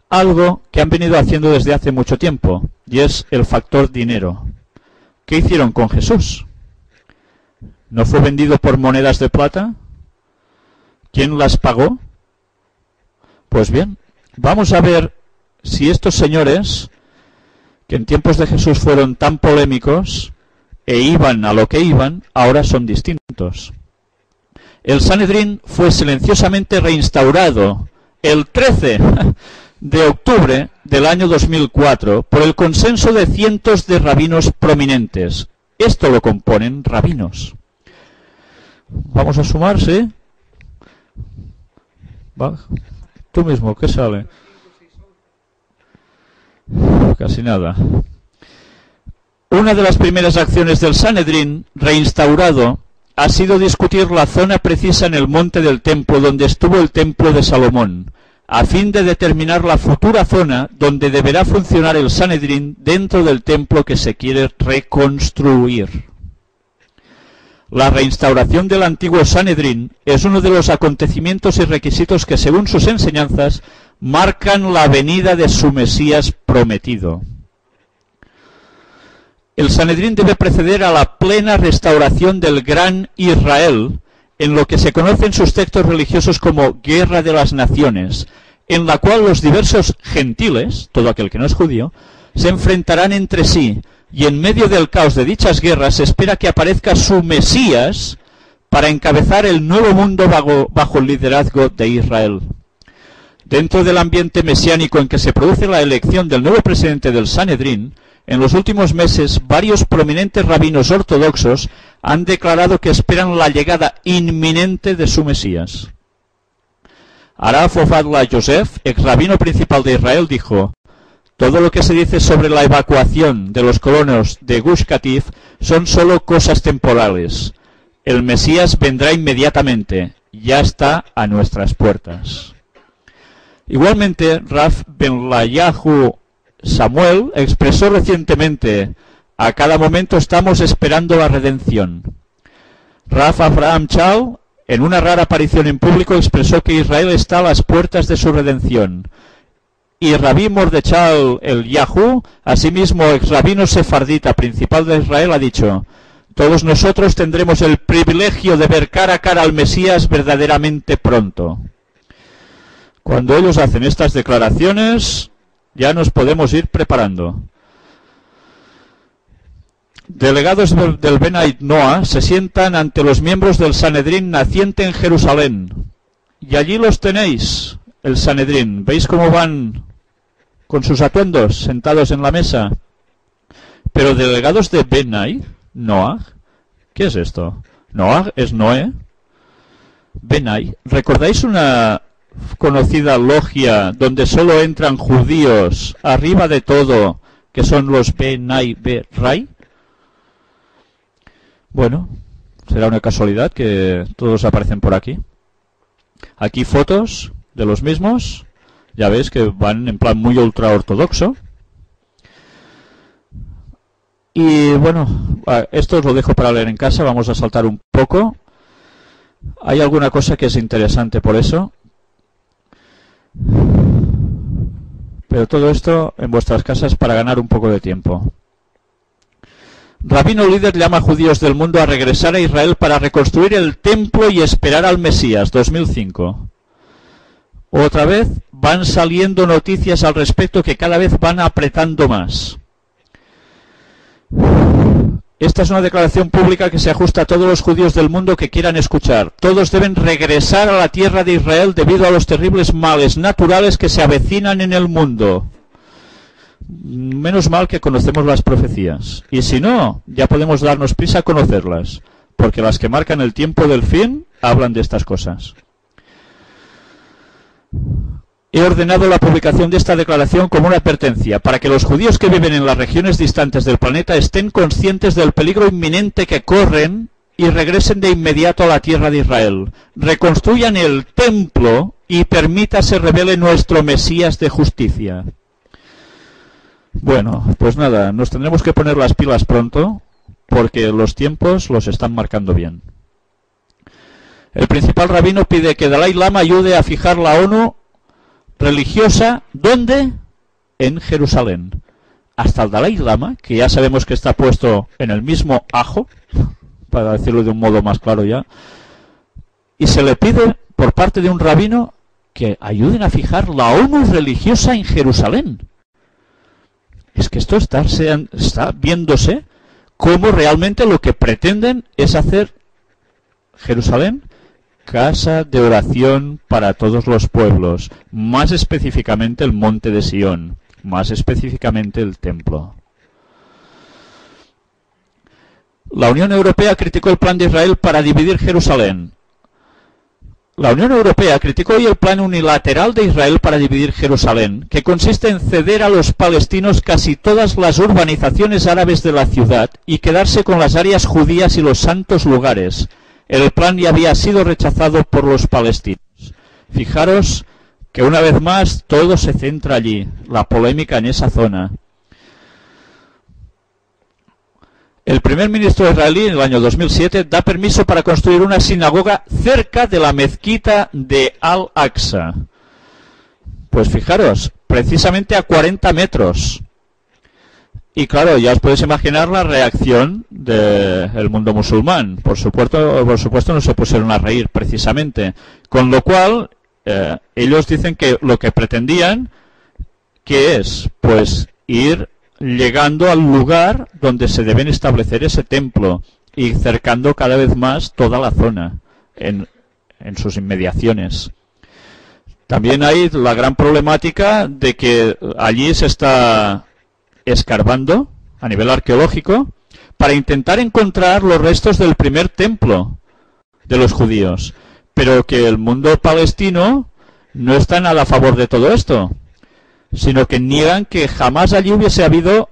algo que han venido haciendo desde hace mucho tiempo, y es el factor dinero. ¿Qué hicieron con Jesús? ¿No fue vendido por monedas de plata? ¿Quién las pagó? Pues bien, vamos a ver si estos señores, que en tiempos de Jesús fueron tan polémicos e iban a lo que iban, ahora son distintos. El Sanedrín fue silenciosamente reinstaurado el 13 de octubre del año 2004 por el consenso de cientos de rabinos prominentes. Esto lo componen rabinos. Vamos a sumar, ¿sí? Va. Tú mismo, ¿qué sale? Casi nada. Una de las primeras acciones del Sanedrín, reinstaurado, ha sido discutir la zona precisa en el monte del templo donde estuvo el templo de Salomón, a fin de determinar la futura zona donde deberá funcionar el Sanedrín dentro del templo que se quiere reconstruir. La reinstauración del antiguo Sanedrín es uno de los acontecimientos y requisitos que, según sus enseñanzas, marcan la venida de su Mesías prometido. El Sanedrín debe preceder a la plena restauración del Gran Israel, en lo que se conocen sus textos religiosos como Guerra de las Naciones, en la cual los diversos gentiles, todo aquel que no es judío, se enfrentarán entre sí, y en medio del caos de dichas guerras se espera que aparezca su Mesías para encabezar el nuevo mundo bajo el liderazgo de Israel. Dentro del ambiente mesiánico en que se produce la elección del nuevo presidente del Sanedrín, en los últimos meses varios prominentes rabinos ortodoxos han declarado que esperan la llegada inminente de su Mesías. Araf Ofadla Yosef, ex rabino principal de Israel, dijo: todo lo que se dice sobre la evacuación de los colonos de Gush Katif son solo cosas temporales. El Mesías vendrá inmediatamente, ya está a nuestras puertas. Igualmente, Raf Benlayahu Samuel expresó recientemente: a cada momento estamos esperando la redención. Raf Abraham Chal, en una rara aparición en público, expresó que Israel está a las puertas de su redención. Y Rabí Mordechai el Yahú, asimismo ex rabino sefardita principal de Israel, ha dicho: todos nosotros tendremos el privilegio de ver cara a cara al Mesías verdaderamente pronto. Cuando ellos hacen estas declaraciones, ya nos podemos ir preparando. Delegados del Benait Noah se sientan ante los miembros del Sanedrín naciente en Jerusalén. Y allí los tenéis, el Sanedrín. ¿Veis cómo van con sus atuendos sentados en la mesa? Pero delegados de Benait Noah, ¿qué es esto? Noah es Noé. Benait, ¿recordáis una conocida logia donde solo entran judíos arriba de todo, que son los Benai Berai? Bueno, será una casualidad que todos aparecen por aquí. Aquí fotos de los mismos. Ya veis que van en plan muy ultra ortodoxo. Y bueno, esto os lo dejo para leer en casa. Vamos a saltar un poco. Hay alguna cosa que es interesante por eso. Pero todo esto en vuestras casas para ganar un poco de tiempo. Rabino líder llama a judíos del mundo a regresar a Israel para reconstruir el templo y esperar al Mesías, 2005. Otra vez van saliendo noticias al respecto que cada vez van apretando más. Esta es una declaración pública que se ajusta a todos los judíos del mundo que quieran escuchar. Todos deben regresar a la tierra de Israel debido a los terribles males naturales que se avecinan en el mundo. Menos mal que conocemos las profecías. Y si no, ya podemos darnos prisa a conocerlas, porque las que marcan el tiempo del fin hablan de estas cosas. He ordenado la publicación de esta declaración como una advertencia para que los judíos que viven en las regiones distantes del planeta estén conscientes del peligro inminente que corren y regresen de inmediato a la tierra de Israel, reconstruyan el templo y permita se revele nuestro Mesías de justicia. Bueno, pues nada, nos tendremos que poner las pilas pronto porque los tiempos los están marcando bien. El principal rabino pide que Dalai Lama ayude a fijar la ONU religiosa, ¿dónde? En Jerusalén. Hasta el Dalai Lama, que ya sabemos que está puesto en el mismo ajo, para decirlo de un modo más claro ya, y se le pide por parte de un rabino que ayuden a fijar la ONU religiosa en Jerusalén. Es que esto está viéndose como realmente lo que pretenden es hacer Jerusalén casa de oración para todos los pueblos, más específicamente el monte de Sión, más específicamente el templo. La Unión Europea criticó el plan de Israel para dividir Jerusalén. La Unión Europea criticó hoy el plan unilateral de Israel para dividir Jerusalén, que consiste en ceder a los palestinos casi todas las urbanizaciones árabes de la ciudad y quedarse con las áreas judías y los santos lugares. El plan ya había sido rechazado por los palestinos. Fijaros que una vez más todo se centra allí, la polémica en esa zona. El primer ministro israelí en el año 2007 da permiso para construir una sinagoga cerca de la mezquita de Al-Aqsa. Pues fijaros, precisamente a 40 metros. Y claro, ya os podéis imaginar la reacción del mundo musulmán. Por supuesto no se pusieron a reír precisamente. Con lo cual, ellos dicen que lo que pretendían, ¿qué es? Pues ir llegando al lugar donde se deben establecer ese templo y cercando cada vez más toda la zona en sus inmediaciones. También hay la gran problemática de que allí se está escarbando a nivel arqueológico para intentar encontrar los restos del primer templo de los judíos, pero que el mundo palestino no está nada a favor de todo esto, sino que niegan que jamás allí hubiese habido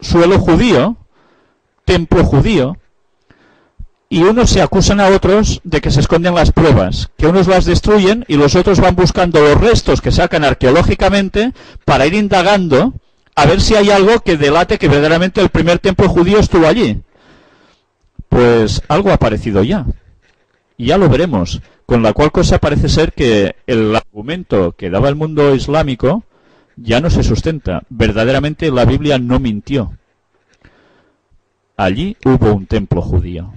suelo judío, templo judío, y unos se acusan a otros de que se esconden las pruebas, que unos las destruyen y los otros van buscando los restos que sacan arqueológicamente para ir indagando a ver si hay algo que delate que verdaderamente el primer templo judío estuvo allí. Pues algo ha aparecido ya, y ya lo veremos, con la cual cosa parece ser que el argumento que daba el mundo islámico ya no se sustenta. Verdaderamente la Biblia no mintió. Allí hubo un templo judío.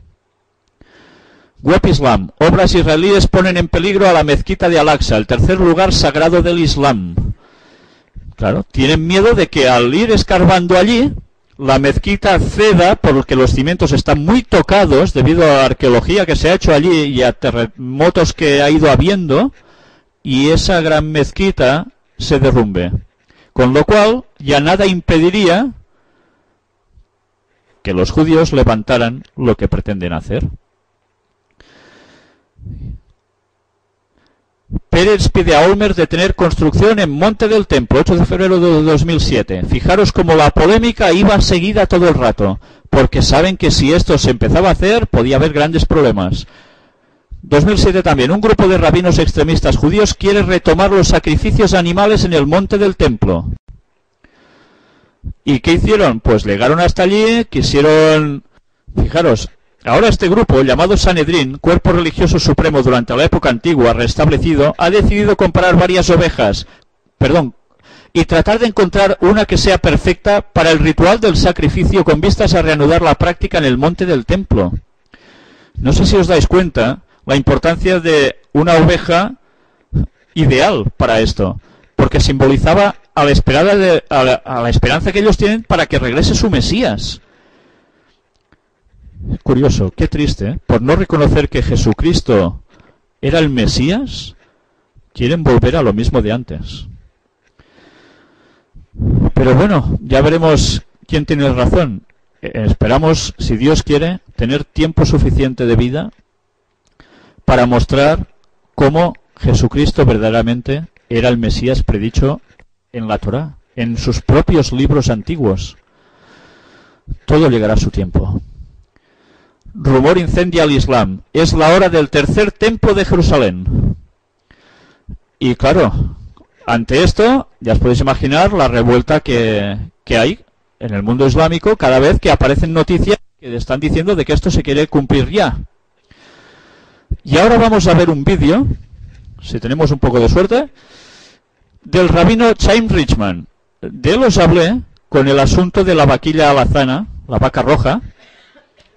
Web Islam. Obras israelíes ponen en peligro a la mezquita de Al-Aqsa, el tercer lugar sagrado del Islam. Claro, tienen miedo de que al ir escarbando allí, la mezquita ceda porque los cimientos están muy tocados debido a la arqueología que se ha hecho allí y a terremotos que ha ido habiendo, y esa gran mezquita se derrumbe. Con lo cual, ya nada impediría que los judíos levantaran lo que pretenden hacer. Pérez pide a Olmert detener construcción en Monte del Templo, 8 de febrero de 2007. Fijaros cómo la polémica iba seguida todo el rato, porque saben que si esto se empezaba a hacer, podía haber grandes problemas. 2007 también, un grupo de rabinos extremistas judíos quiere retomar los sacrificios de animales en el Monte del Templo. ¿Y qué hicieron? Pues llegaron hasta allí, quisieron... Fijaros, ahora este grupo, llamado Sanedrín, cuerpo religioso supremo durante la época antigua restablecido, ha decidido comprar varias ovejas, y tratar de encontrar una que sea perfecta para el ritual del sacrificio con vistas a reanudar la práctica en el Monte del Templo. No sé si os dais cuenta la importancia de una oveja ideal para esto, porque simbolizaba a la esperanza que ellos tienen para que regrese su Mesías. Curioso, qué triste, ¿eh? Por no reconocer que Jesucristo era el Mesías, quieren volver a lo mismo de antes. Pero bueno, ya veremos quién tiene razón. Esperamos, si Dios quiere, tener tiempo suficiente de vida para mostrar cómo Jesucristo verdaderamente era el Mesías predicho en la Torá, en sus propios libros antiguos. Todo llegará a su tiempo. Rumor incendia al Islam. Es la hora del tercer templo de Jerusalén. Y claro, ante esto, ya os podéis imaginar la revuelta que hay en el mundo islámico cada vez que aparecen noticias que están diciendo de que esto se quiere cumplir ya. Y ahora vamos a ver un vídeo, si tenemos un poco de suerte, del rabino Chaim Richman. De él os hablé con el asunto de la vaquilla alazana, la vaca roja,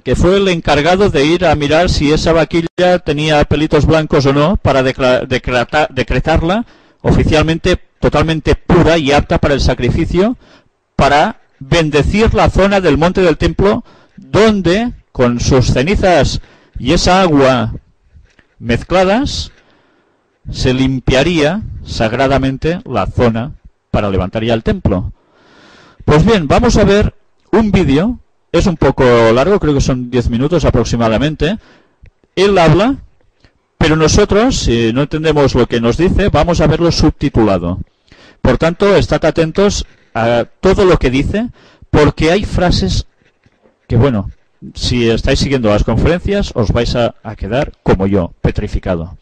que fue el encargado de ir a mirar si esa vaquilla tenía pelitos blancos o no, para decretarla oficialmente totalmente pura y apta para el sacrificio, para bendecir la zona del Monte del Templo, donde con sus cenizas y esa agua mezcladas se limpiaría sagradamente la zona para levantar ya el templo. Pues bien, vamos a ver un vídeo es un poco largo, creo que son 10 minutos aproximadamente. Él habla, pero nosotros, si no entendemos lo que nos dice, vamos a verlo subtitulado. Por tanto, estad atentos a todo lo que dice, porque hay frases que, bueno, si estáis siguiendo las conferencias, os vais a quedar como yo, petrificado.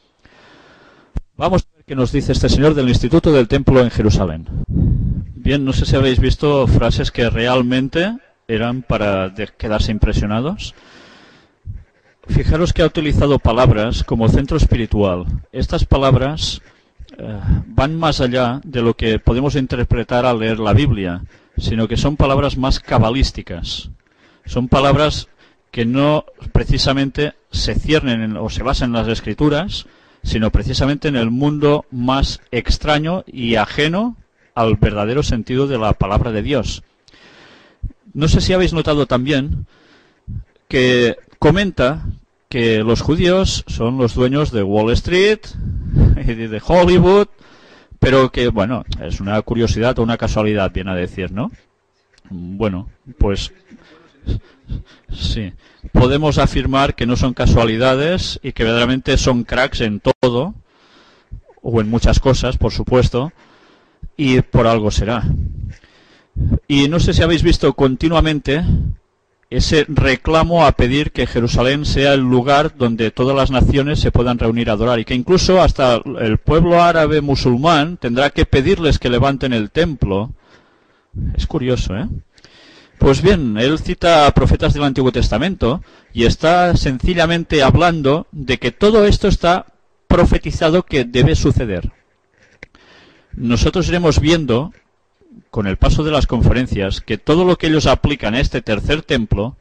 Vamos a ver qué nos dice este señor del Instituto del Templo en Jerusalén. Bien, no sé si habéis visto frases que realmente eran para quedarse impresionados. Fijaros que ha utilizado palabras como centro espiritual. Estas palabras van más allá de lo que podemos interpretar al leer la Biblia, sino que son palabras más cabalísticas. Son palabras que no precisamente se ciernen o se basan en las Escrituras, sino precisamente en el mundo más extraño y ajeno al verdadero sentido de la palabra de Dios. No sé si habéis notado también que comenta que los judíos son los dueños de Wall Street y de Hollywood, pero que, bueno, es una curiosidad o una casualidad, viene a decir, ¿no? Bueno, pues sí, podemos afirmar que no son casualidades y que verdaderamente son cracks en todo, o en muchas cosas, por supuesto, y por algo será. Y no sé si habéis visto continuamente ese reclamo a pedir que Jerusalén sea el lugar donde todas las naciones se puedan reunir a adorar, y que incluso hasta el pueblo árabe musulmán tendrá que pedirles que levanten el templo. Es curioso, ¿eh? Pues bien, él cita a profetas del Antiguo Testamento y está sencillamente hablando de que todo esto está profetizado que debe suceder. Nosotros iremos viendo, con el paso de las conferencias, que todo lo que ellos aplican a este tercer templo,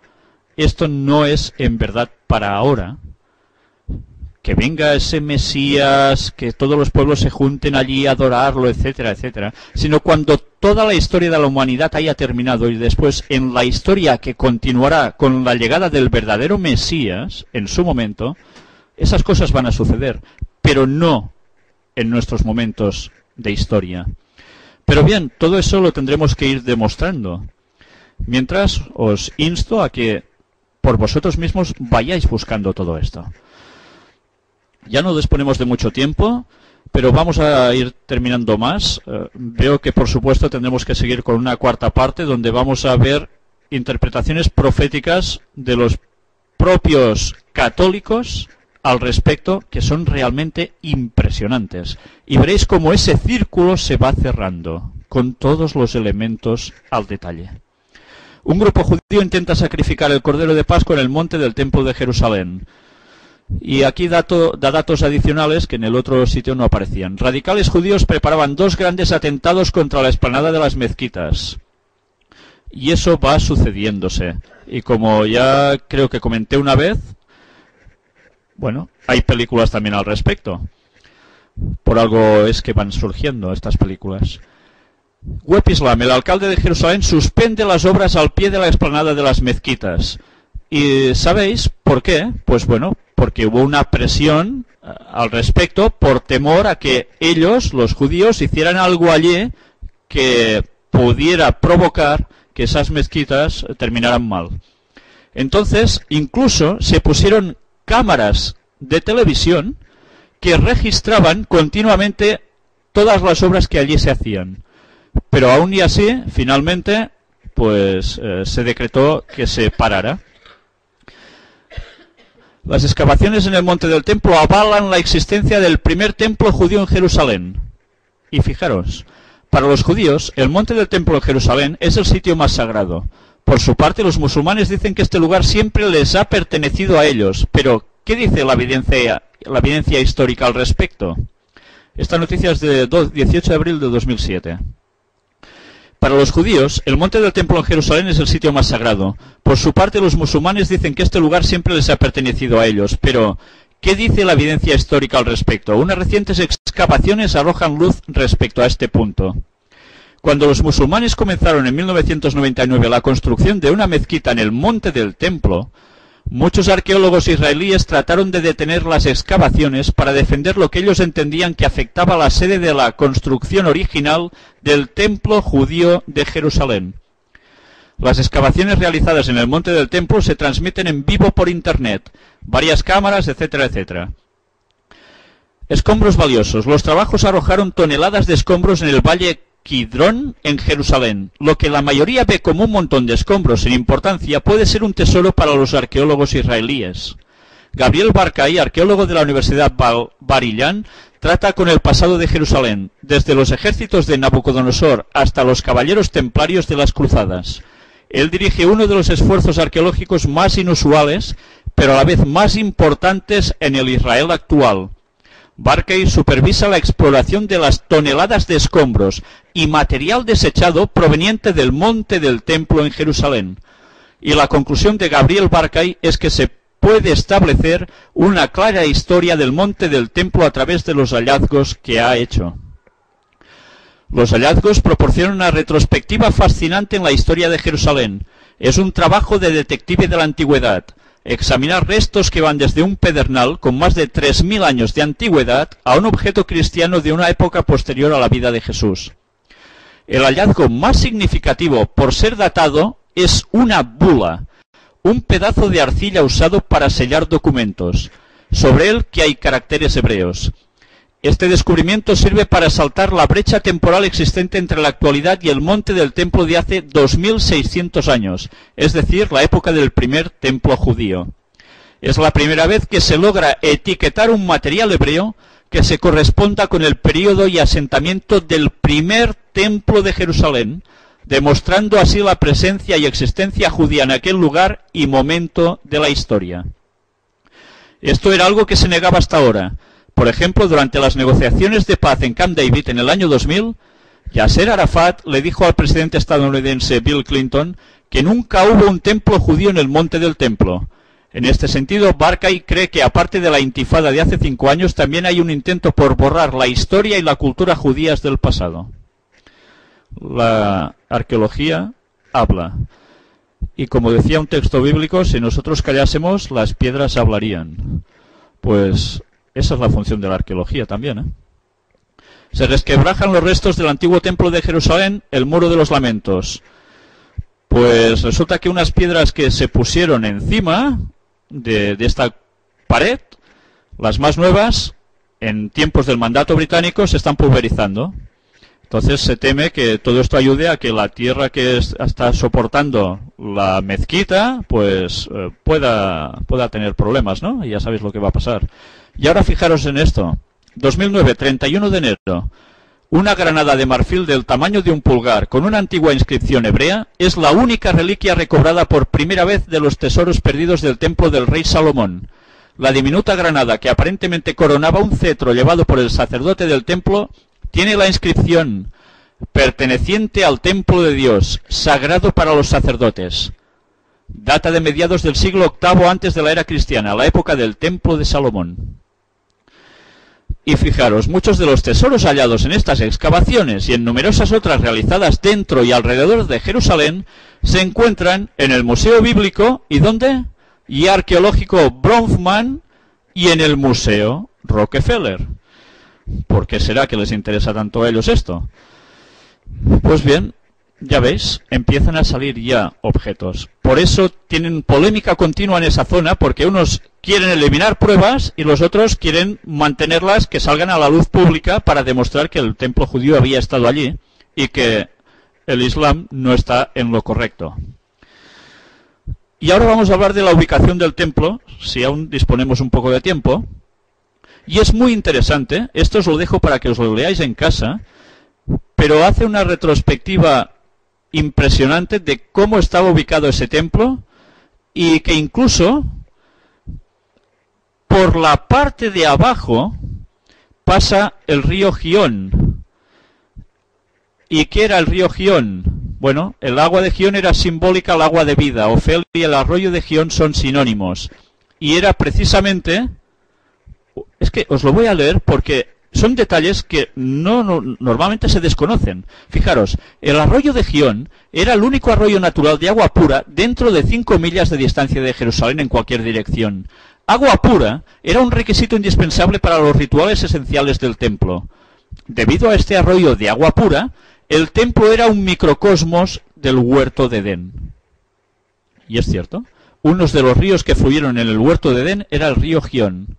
esto no es en verdad para ahora. Que venga ese Mesías, que todos los pueblos se junten allí a adorarlo, etcétera, etcétera, sino cuando toda la historia de la humanidad haya terminado y después en la historia que continuará con la llegada del verdadero Mesías, en su momento, esas cosas van a suceder, pero no en nuestros momentos de historia. Pero bien, todo eso lo tendremos que ir demostrando. Mientras, os insto a que por vosotros mismos vayáis buscando todo esto. Ya no disponemos de mucho tiempo, pero vamos a ir terminando más. Veo que, por supuesto, tendremos que seguir con una cuarta parte donde vamos a ver interpretaciones proféticas de los propios católicos al respecto, que son realmente impresionantes. Y veréis cómo ese círculo se va cerrando, con todos los elementos al detalle. Un grupo judío intenta sacrificar el Cordero de Pascua en el monte del Templo de Jerusalén. Y aquí da datos adicionales que en el otro sitio no aparecían. Radicales judíos preparaban 2 grandes atentados contra la explanada de las mezquitas. Y eso va sucediéndose. Y como ya creo que comenté una vez, bueno, hay películas también al respecto. Por algo es que van surgiendo estas películas. Web Islam, el alcalde de Jerusalén, suspende las obras al pie de la explanada de las mezquitas. ¿Y sabéis por qué? Pues bueno, porque hubo una presión al respecto por temor a que ellos, los judíos, hicieran algo allí que pudiera provocar que esas mezquitas terminaran mal. Entonces, incluso se pusieron cámaras de televisión que registraban continuamente todas las obras que allí se hacían. Pero aún y así, finalmente, pues se decretó que se parara. Las excavaciones en el monte del templo avalan la existencia del primer templo judío en Jerusalén. Y fijaros, para los judíos, el monte del templo en Jerusalén es el sitio más sagrado. Por su parte, los musulmanes dicen que este lugar siempre les ha pertenecido a ellos. Pero, ¿qué dice la evidencia histórica al respecto? Esta noticia es de 18 de abril de 2007. Para los judíos, el monte del templo en Jerusalén es el sitio más sagrado. Por su parte, los musulmanes dicen que este lugar siempre les ha pertenecido a ellos. Pero, ¿qué dice la evidencia histórica al respecto? Unas recientes excavaciones arrojan luz respecto a este punto. Cuando los musulmanes comenzaron en 1999 la construcción de una mezquita en el monte del templo, muchos arqueólogos israelíes trataron de detener las excavaciones para defender lo que ellos entendían que afectaba a la sede de la construcción original del templo judío de Jerusalén. Las excavaciones realizadas en el monte del templo se transmiten en vivo por internet, varias cámaras, etcétera, etcétera. Escombros valiosos. Los trabajos arrojaron toneladas de escombros en el valle Kidrón, en Jerusalén. Lo que la mayoría ve como un montón de escombros sin importancia puede ser un tesoro para los arqueólogos israelíes. Gabriel Barkay, arqueólogo de la Universidad Bar Ilan, trata con el pasado de Jerusalén, desde los ejércitos de Nabucodonosor hasta los caballeros templarios de las cruzadas. Él dirige uno de los esfuerzos arqueológicos más inusuales, pero a la vez más importantes en el Israel actual. Barkay supervisa la exploración de las toneladas de escombros y material desechado proveniente del monte del templo en Jerusalén. Y la conclusión de Gabriel Barkay es que se puede establecer una clara historia del monte del templo a través de los hallazgos que ha hecho. Los hallazgos proporcionan una retrospectiva fascinante en la historia de Jerusalén. Es un trabajo de detective de la antigüedad. Examinar restos que van desde un pedernal con más de 3000 años de antigüedad a un objeto cristiano de una época posterior a la vida de Jesús. El hallazgo más significativo por ser datado es una bula, un pedazo de arcilla usado para sellar documentos. Sobre él que hay caracteres hebreos. Este descubrimiento sirve para saltar la brecha temporal existente entre la actualidad y el monte del templo de hace 2600 años, es decir, la época del primer templo judío. Es la primera vez que se logra etiquetar un material hebreo que se corresponda con el período y asentamiento del primer templo de Jerusalén, demostrando así la presencia y existencia judía en aquel lugar y momento de la historia. Esto era algo que se negaba hasta ahora. Por ejemplo, durante las negociaciones de paz en Camp David en el año 2000, Yasser Arafat le dijo al presidente estadounidense Bill Clinton que nunca hubo un templo judío en el monte del templo. En este sentido, Barkay cree que aparte de la intifada de hace 5 años, también hay un intento por borrar la historia y la cultura judías del pasado. La arqueología habla. Y como decía un texto bíblico, si nosotros callásemos, las piedras hablarían. Pues esa es la función de la arqueología también, ¿eh? Se resquebrajan los restos del antiguo templo de Jerusalén, el muro de los lamentos. Pues resulta que unas piedras que se pusieron encima de esta pared, las más nuevas, en tiempos del mandato británico, se están pulverizando. Entonces se teme que todo esto ayude a que la tierra que está soportando la mezquita, pues pueda tener problemas, ¿no? Y ya sabéis lo que va a pasar. Y ahora fijaros en esto. 2009, 31 de enero. Una granada de marfil del tamaño de un pulgar con una antigua inscripción hebrea es la única reliquia recobrada por primera vez de los tesoros perdidos del templo del rey Salomón. La diminuta granada que aparentemente coronaba un cetro llevado por el sacerdote del templo tiene la inscripción perteneciente al templo de Dios, sagrado para los sacerdotes. Data de mediados del siglo VIII antes de la era cristiana, la época del templo de Salomón. Y fijaros, muchos de los tesoros hallados en estas excavaciones y en numerosas otras realizadas dentro y alrededor de Jerusalén se encuentran en el Museo Bíblico y ¿dónde? Y Arqueológico Bronfman y en el Museo Rockefeller. ¿Por qué será que les interesa tanto a ellos esto? Pues bien, ya veis, empiezan a salir ya objetos. Por eso tienen polémica continua en esa zona, porque unos quieren eliminar pruebas y los otros quieren mantenerlas que salgan a la luz pública para demostrar que el templo judío había estado allí y que el Islam no está en lo correcto. Y ahora vamos a hablar de la ubicación del templo, si aún disponemos un poco de tiempo. Y es muy interesante, esto os lo dejo para que os lo leáis en casa, pero hace una retrospectiva impresionante de cómo estaba ubicado ese templo y que incluso por la parte de abajo pasa el río Gión. ¿Y qué era el río Gión? Bueno, el agua de Gión era simbólica al agua de vida. Ofel y el arroyo de Gión son sinónimos. Y era precisamente... Es que os lo voy a leer porque son detalles que normalmente se desconocen. Fijaros, el arroyo de Gión era el único arroyo natural de agua pura dentro de 5 millas de distancia de Jerusalén en cualquier dirección. Agua pura era un requisito indispensable para los rituales esenciales del templo. Debido a este arroyo de agua pura, el templo era un microcosmos del huerto de Edén. Y es cierto. Uno de los ríos que fluyeron en el huerto de Edén era el río Gión.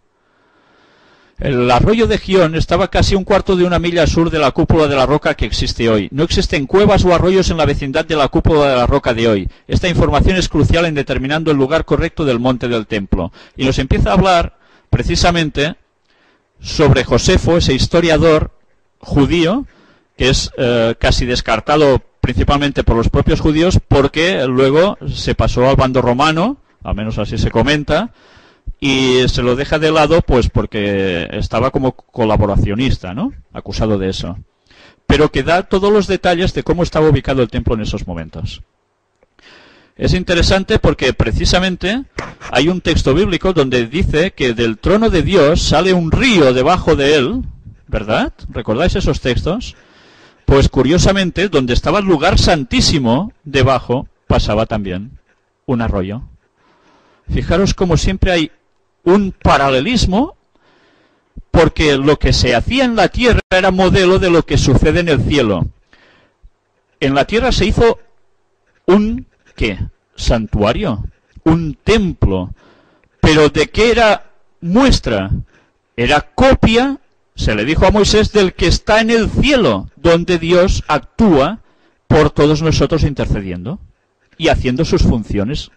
El arroyo de Gión estaba casi un cuarto de una milla al sur de la cúpula de la roca que existe hoy. No existen cuevas o arroyos en la vecindad de la cúpula de la roca de hoy. Esta información es crucial en determinando el lugar correcto del monte del templo. Y nos empieza a hablar precisamente sobre Josefo, ese historiador judío, que es casi descartado principalmente por los propios judíos, porque luego se pasó al bando romano, al menos así se comenta, y se lo deja de lado pues porque estaba como colaboracionista, ¿no? Acusado de eso. Pero que da todos los detalles de cómo estaba ubicado el templo en esos momentos. Es interesante porque precisamente hay un texto bíblico donde dice que del trono de Dios sale un río debajo de él, ¿verdad? ¿Recordáis esos textos? Pues curiosamente, donde estaba el lugar santísimo, debajo pasaba también un arroyo. Fijaros como siempre hay un paralelismo, porque lo que se hacía en la tierra era modelo de lo que sucede en el cielo. En la tierra se hizo un, ¿qué? Santuario, un templo. ¿Pero de qué era muestra? Era copia, se le dijo a Moisés, del que está en el cielo, donde Dios actúa por todos nosotros intercediendo y haciendo sus funciones.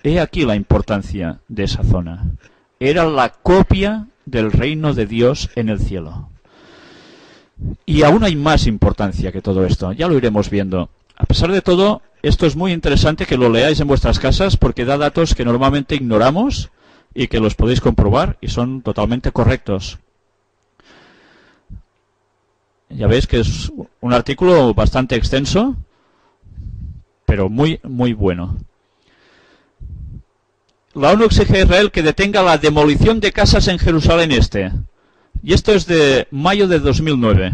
He aquí la importancia de esa zona. Era la copia del reino de Dios en el cielo. Y aún hay más importancia que todo esto. Ya lo iremos viendo. A pesar de todo, esto es muy interesante que lo leáis en vuestras casas porque da datos que normalmente ignoramos y que los podéis comprobar y son totalmente correctos. Ya veis que es un artículo bastante extenso, pero muy, muy bueno. La ONU exige a Israel que detenga la demolición de casas en Jerusalén Este. Y esto es de mayo de 2009.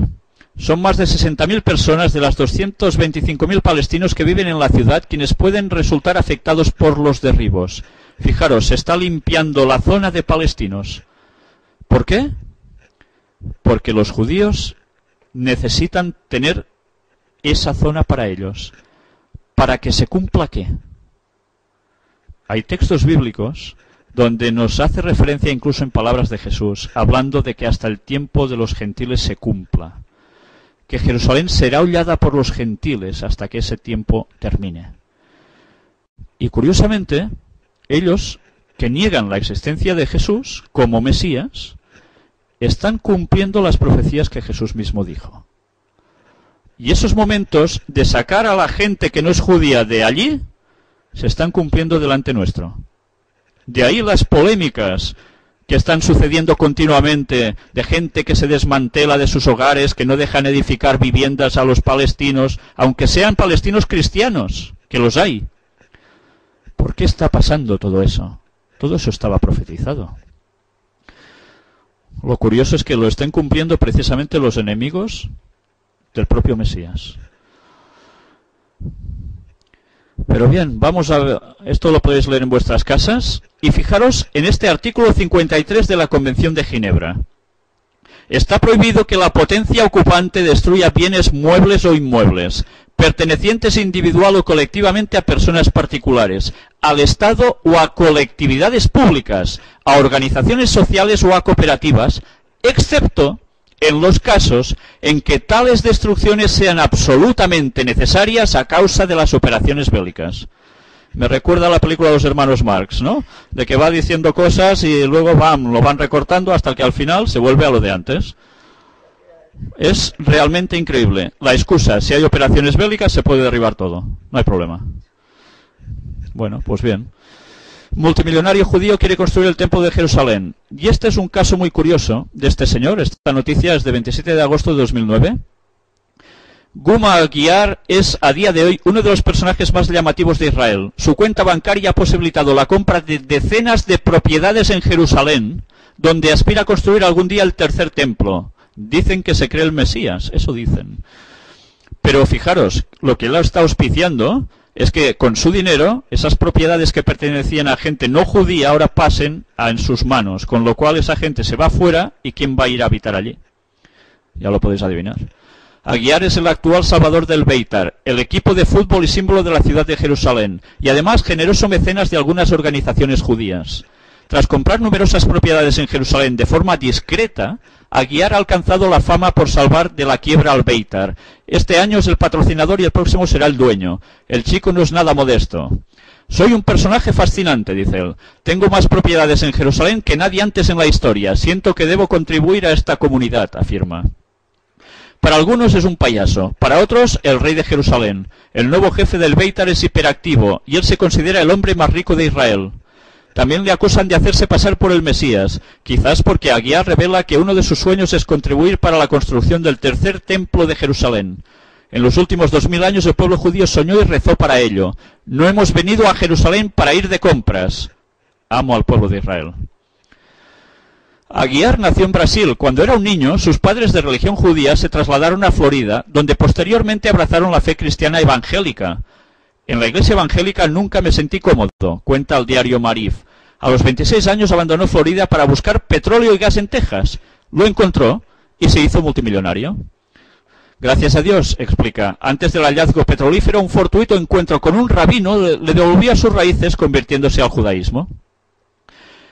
Son más de 60.000 personas de las 225.000 palestinos que viven en la ciudad quienes pueden resultar afectados por los derribos. Fijaros, se está limpiando la zona de palestinos. ¿Por qué? Porque los judíos necesitan tener esa zona para ellos. ¿Para que se cumpla qué? Hay textos bíblicos donde nos hace referencia incluso en palabras de Jesús, hablando de que hasta el tiempo de los gentiles se cumpla. Que Jerusalén será hollada por los gentiles hasta que ese tiempo termine. Y curiosamente, ellos que niegan la existencia de Jesús como Mesías, están cumpliendo las profecías que Jesús mismo dijo. Y esos momentos de sacar a la gente que no es judía de allí, se están cumpliendo delante nuestro. De ahí las polémicas que están sucediendo continuamente, de gente que se desmantela de sus hogares, que no dejan edificar viviendas a los palestinos, aunque sean palestinos cristianos, que los hay. ¿Por qué está pasando todo eso? Todo eso estaba profetizado. Lo curioso es que lo estén cumpliendo precisamente los enemigos del propio Mesías. Pero bien, vamos a ver, esto lo podéis leer en vuestras casas, y fijaros en este artículo 53 de la Convención de Ginebra. Está prohibido que la potencia ocupante destruya bienes muebles o inmuebles, pertenecientes individual o colectivamente a personas particulares, al Estado o a colectividades públicas, a organizaciones sociales o a cooperativas, excepto en los casos en que tales destrucciones sean absolutamente necesarias a causa de las operaciones bélicas. Me recuerda a la película de los hermanos Marx, ¿no? De que va diciendo cosas y luego lo van recortando hasta que al final se vuelve a lo de antes. Es realmente increíble. La excusa, si hay operaciones bélicas se puede derribar todo. No hay problema. Bueno, pues bien. Multimillonario judío quiere construir el templo de Jerusalén. Y este es un caso muy curioso de este señor. Esta noticia es de 27 de agosto de 2009. Guma Aguiar es a día de hoy uno de los personajes más llamativos de Israel. Su cuenta bancaria ha posibilitado la compra de decenas de propiedades en Jerusalén, donde aspira a construir algún día el tercer templo. Dicen que se cree el Mesías, eso dicen. Pero fijaros, lo que él está auspiciando es que con su dinero, esas propiedades que pertenecían a gente no judía ahora pasen en sus manos, con lo cual esa gente se va fuera y ¿quién va a ir a habitar allí? Ya lo podéis adivinar. Aguiar es el actual salvador del Beitar, el equipo de fútbol y símbolo de la ciudad de Jerusalén, y además generoso mecenas de algunas organizaciones judías. Tras comprar numerosas propiedades en Jerusalén de forma discreta, Aguiar ha alcanzado la fama por salvar de la quiebra al Beitar. Este año es el patrocinador y el próximo será el dueño. El chico no es nada modesto. Soy un personaje fascinante, dice él. Tengo más propiedades en Jerusalén que nadie antes en la historia. Siento que debo contribuir a esta comunidad, afirma. Para algunos es un payaso, para otros el rey de Jerusalén. El nuevo jefe del Beitar es hiperactivo y él se considera el hombre más rico de Israel. También le acusan de hacerse pasar por el Mesías, quizás porque Aguiar revela que uno de sus sueños es contribuir para la construcción del tercer templo de Jerusalén. En los últimos 2000 años el pueblo judío soñó y rezó para ello. No hemos venido a Jerusalén para ir de compras. Amo al pueblo de Israel. Aguiar nació en Brasil. Cuando era un niño, sus padres de religión judía se trasladaron a Florida, donde posteriormente abrazaron la fe cristiana evangélica. En la iglesia evangélica nunca me sentí cómodo, cuenta el diario Marif. A los 26 años abandonó Florida para buscar petróleo y gas en Texas. Lo encontró y se hizo multimillonario. Gracias a Dios, explica, antes del hallazgo petrolífero, un fortuito encuentro con un rabino le devolvía sus raíces convirtiéndose al judaísmo.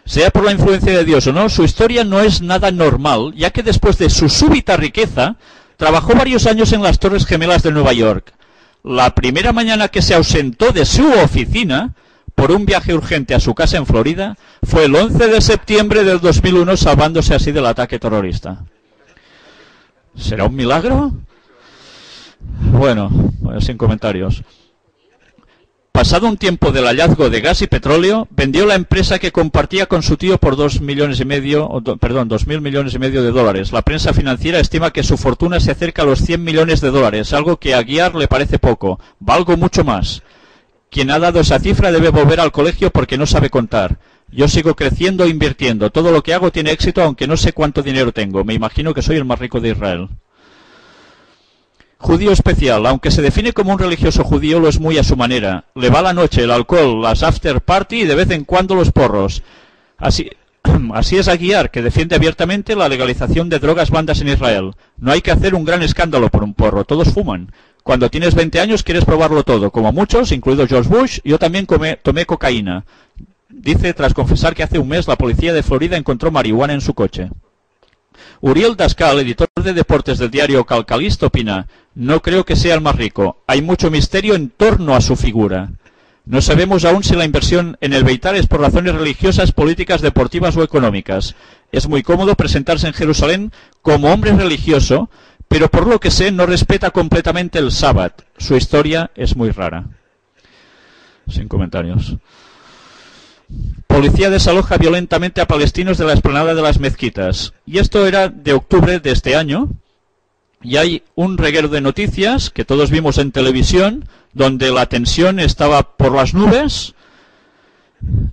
Sea por la influencia de Dios o no, su historia no es nada normal, ya que después de su súbita riqueza, trabajó varios años en las Torres Gemelas de Nueva York. La primera mañana que se ausentó de su oficina, por un viaje urgente a su casa en Florida, fue el 11 de septiembre del 2001, salvándose así del ataque terrorista. ¿Será un milagro? Bueno, sin comentarios. Pasado un tiempo del hallazgo de gas y petróleo, vendió la empresa que compartía con su tío por 2,5 millones de dólares. La prensa financiera estima que su fortuna se acerca a los 100 millones de dólares, algo que a Aguiar le parece poco. Valgo mucho más. Quien ha dado esa cifra debe volver al colegio porque no sabe contar. Yo sigo creciendo e invirtiendo. Todo lo que hago tiene éxito, aunque no sé cuánto dinero tengo. Me imagino que soy el más rico de Israel. Judío especial. Aunque se define como un religioso judío, lo es muy a su manera. Le va la noche, el alcohol, las after party y de vez en cuando los porros. Así es Aguiar, que defiende abiertamente la legalización de drogas blandas en Israel. No hay que hacer un gran escándalo por un porro. Todos fuman. Cuando tienes 20 años quieres probarlo todo. Como muchos, incluido George Bush, yo también tomé cocaína. Dice tras confesar que hace un mes la policía de Florida encontró marihuana en su coche. Uriel Daskal, editor de deportes del diario Calcalista, opina: no creo que sea el más rico. Hay mucho misterio en torno a su figura. No sabemos aún si la inversión en el Beitar es por razones religiosas, políticas, deportivas o económicas. Es muy cómodo presentarse en Jerusalén como hombre religioso, pero por lo que sé no respeta completamente el sábado. Su historia es muy rara. Sin comentarios. Policía desaloja violentamente a palestinos de la explanada de las mezquitas. Y esto era de octubre de este año. Y hay un reguero de noticias que todos vimos en televisión, donde la tensión estaba por las nubes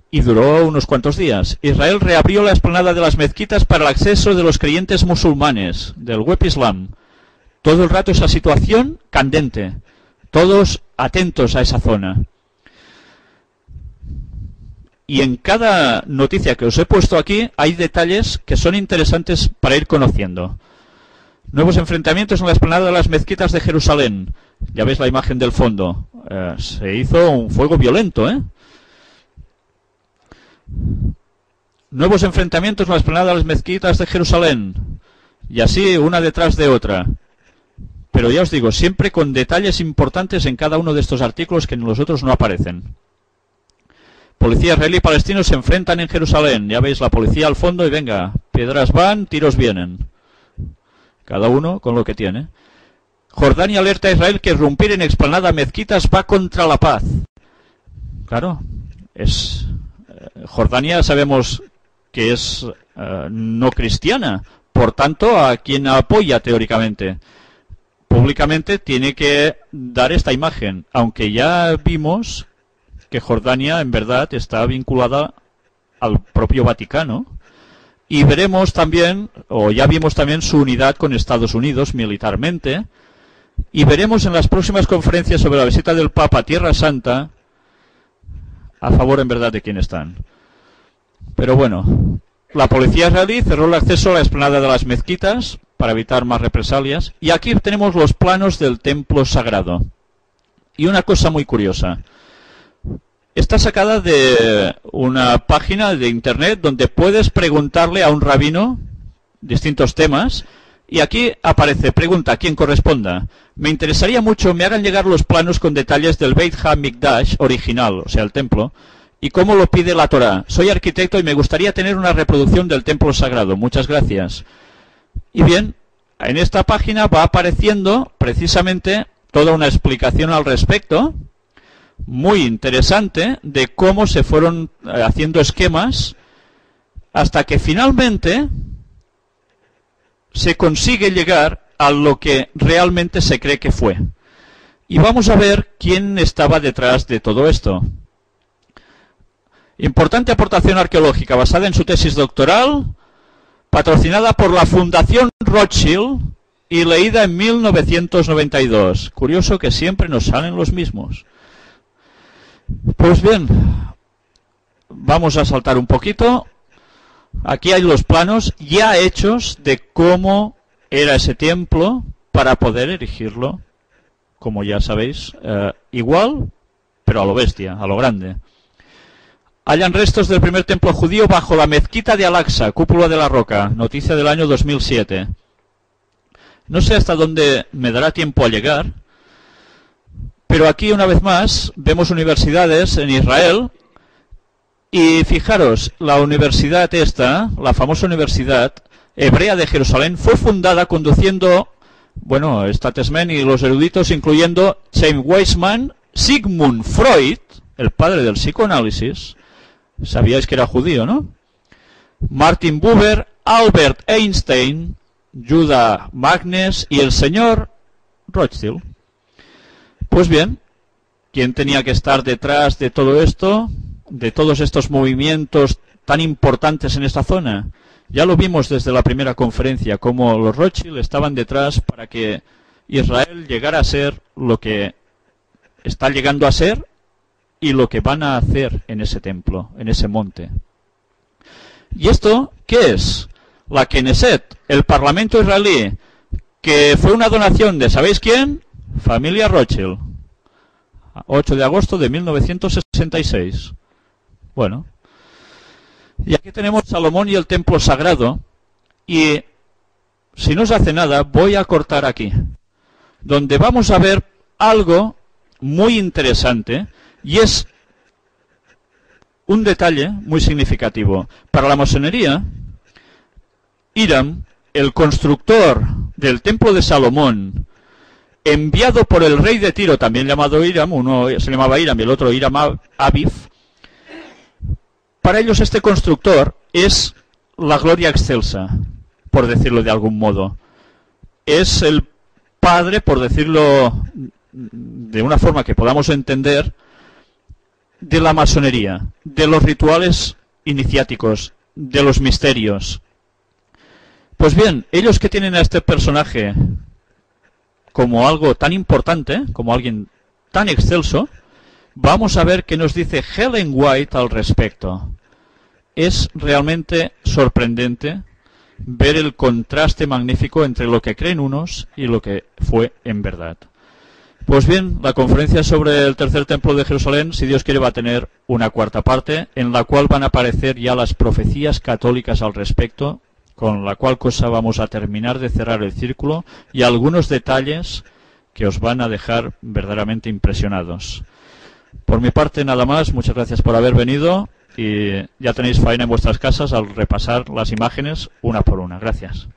y duró unos cuantos días. Israel reabrió la explanada de las mezquitas para el acceso de los creyentes musulmanes, del Web Islam. Todo el rato esa situación candente. Todos atentos a esa zona. Y en cada noticia que os he puesto aquí hay detalles que son interesantes para ir conociendo. Nuevos enfrentamientos en la explanada de las mezquitas de Jerusalén. Ya veis la imagen del fondo. Se hizo un fuego violento, ¿eh? Nuevos enfrentamientos en la explanada de las mezquitas de Jerusalén. Y así, una detrás de otra. Pero ya os digo, siempre con detalles importantes en cada uno de estos artículos que en los otros no aparecen. Policía israelí y palestinos se enfrentan en Jerusalén. Ya veis la policía al fondo y venga, piedras van, tiros vienen. Cada uno con lo que tiene. Jordania alerta a Israel que irrumpir en explanada mezquitas va contra la paz. Claro, Jordania sabemos que es no cristiana. Por tanto, a quien apoya teóricamente. Públicamente tiene que dar esta imagen. Aunque ya vimos que Jordania en verdad está vinculada al propio Vaticano. Y veremos también, o ya vimos también, su unidad con Estados Unidos militarmente. Y veremos en las próximas conferencias sobre la visita del Papa a Tierra Santa, a favor en verdad de quién están. Pero bueno, la policía israelí cerró el acceso a la explanada de las mezquitas para evitar más represalias. Y aquí tenemos los planos del templo sagrado. Y una cosa muy curiosa. Está sacada de una página de internet donde puedes preguntarle a un rabino distintos temas. Y aquí aparece, pregunta, ¿quién corresponda? Me interesaría mucho, me hagan llegar los planos con detalles del Beit HaMikdash original, o sea, el templo, y cómo lo pide la Torá. Soy arquitecto y me gustaría tener una reproducción del templo sagrado. Muchas gracias. Y bien, en esta página va apareciendo precisamente toda una explicación al respecto, muy interesante, de cómo se fueron haciendo esquemas hasta que finalmente se consigue llegar a lo que realmente se cree que fue. Y vamos a ver quién estaba detrás de todo esto. Importante aportación arqueológica basada en su tesis doctoral, patrocinada por la Fundación Rothschild y leída en 1992. Curioso que siempre nos salen los mismos. Pues bien, vamos a saltar un poquito. Aquí hay los planos ya hechos de cómo era ese templo para poder erigirlo, como ya sabéis, igual, pero a lo bestia, a lo grande. Hallan restos del primer templo judío bajo la mezquita de Al-Aqsa, cúpula de la roca, noticia del año 2007. No sé hasta dónde me dará tiempo a llegar, pero aquí una vez más vemos universidades en Israel. Y fijaros, la universidad esta, la famosa Universidad Hebrea de Jerusalén, fue fundada conduciendo, bueno, statesmen y los eruditos, incluyendo Chaim Weizmann, Sigmund Freud, el padre del psicoanálisis, sabíais que era judío, ¿no? Martin Buber, Albert Einstein, Judah Magnes y el señor Rothschild. Pues bien, ¿quién tenía que estar detrás de todo esto? De todos estos movimientos tan importantes en esta zona. Ya lo vimos desde la primera conferencia, cómo los Rothschild estaban detrás para que Israel llegara a ser lo que está llegando a ser y lo que van a hacer en ese templo, en ese monte. ¿Y esto qué es? La Knesset, el Parlamento israelí, que fue una donación de, ¿sabéis quién? Familia Rothschild. 8 de agosto de 1966. Bueno, y aquí tenemos Salomón y el templo sagrado, y si no os hace nada, voy a cortar aquí, donde vamos a ver algo muy interesante, y es un detalle muy significativo. Para la masonería, Hiram, el constructor del templo de Salomón, enviado por el rey de Tiro, también llamado Hiram, uno se llamaba Hiram y el otro Hiram Aviv. Para ellos este constructor es la gloria excelsa, por decirlo de algún modo. Es el padre, por decirlo de una forma que podamos entender, de la masonería, de los rituales iniciáticos, de los misterios. Pues bien, ellos que tienen a este personaje como algo tan importante, como alguien tan excelso, vamos a ver qué nos dice Ellen White al respecto. Es realmente sorprendente ver el contraste magnífico entre lo que creen unos y lo que fue en verdad. Pues bien, la conferencia sobre el tercer templo de Jerusalén, si Dios quiere, va a tener una cuarta parte, en la cual van a aparecer ya las profecías católicas al respecto, con la cual cosa vamos a terminar de cerrar el círculo, y algunos detalles que os van a dejar verdaderamente impresionados. Por mi parte nada más, muchas gracias por haber venido y ya tenéis faena en vuestras casas al repasar las imágenes una por una. Gracias.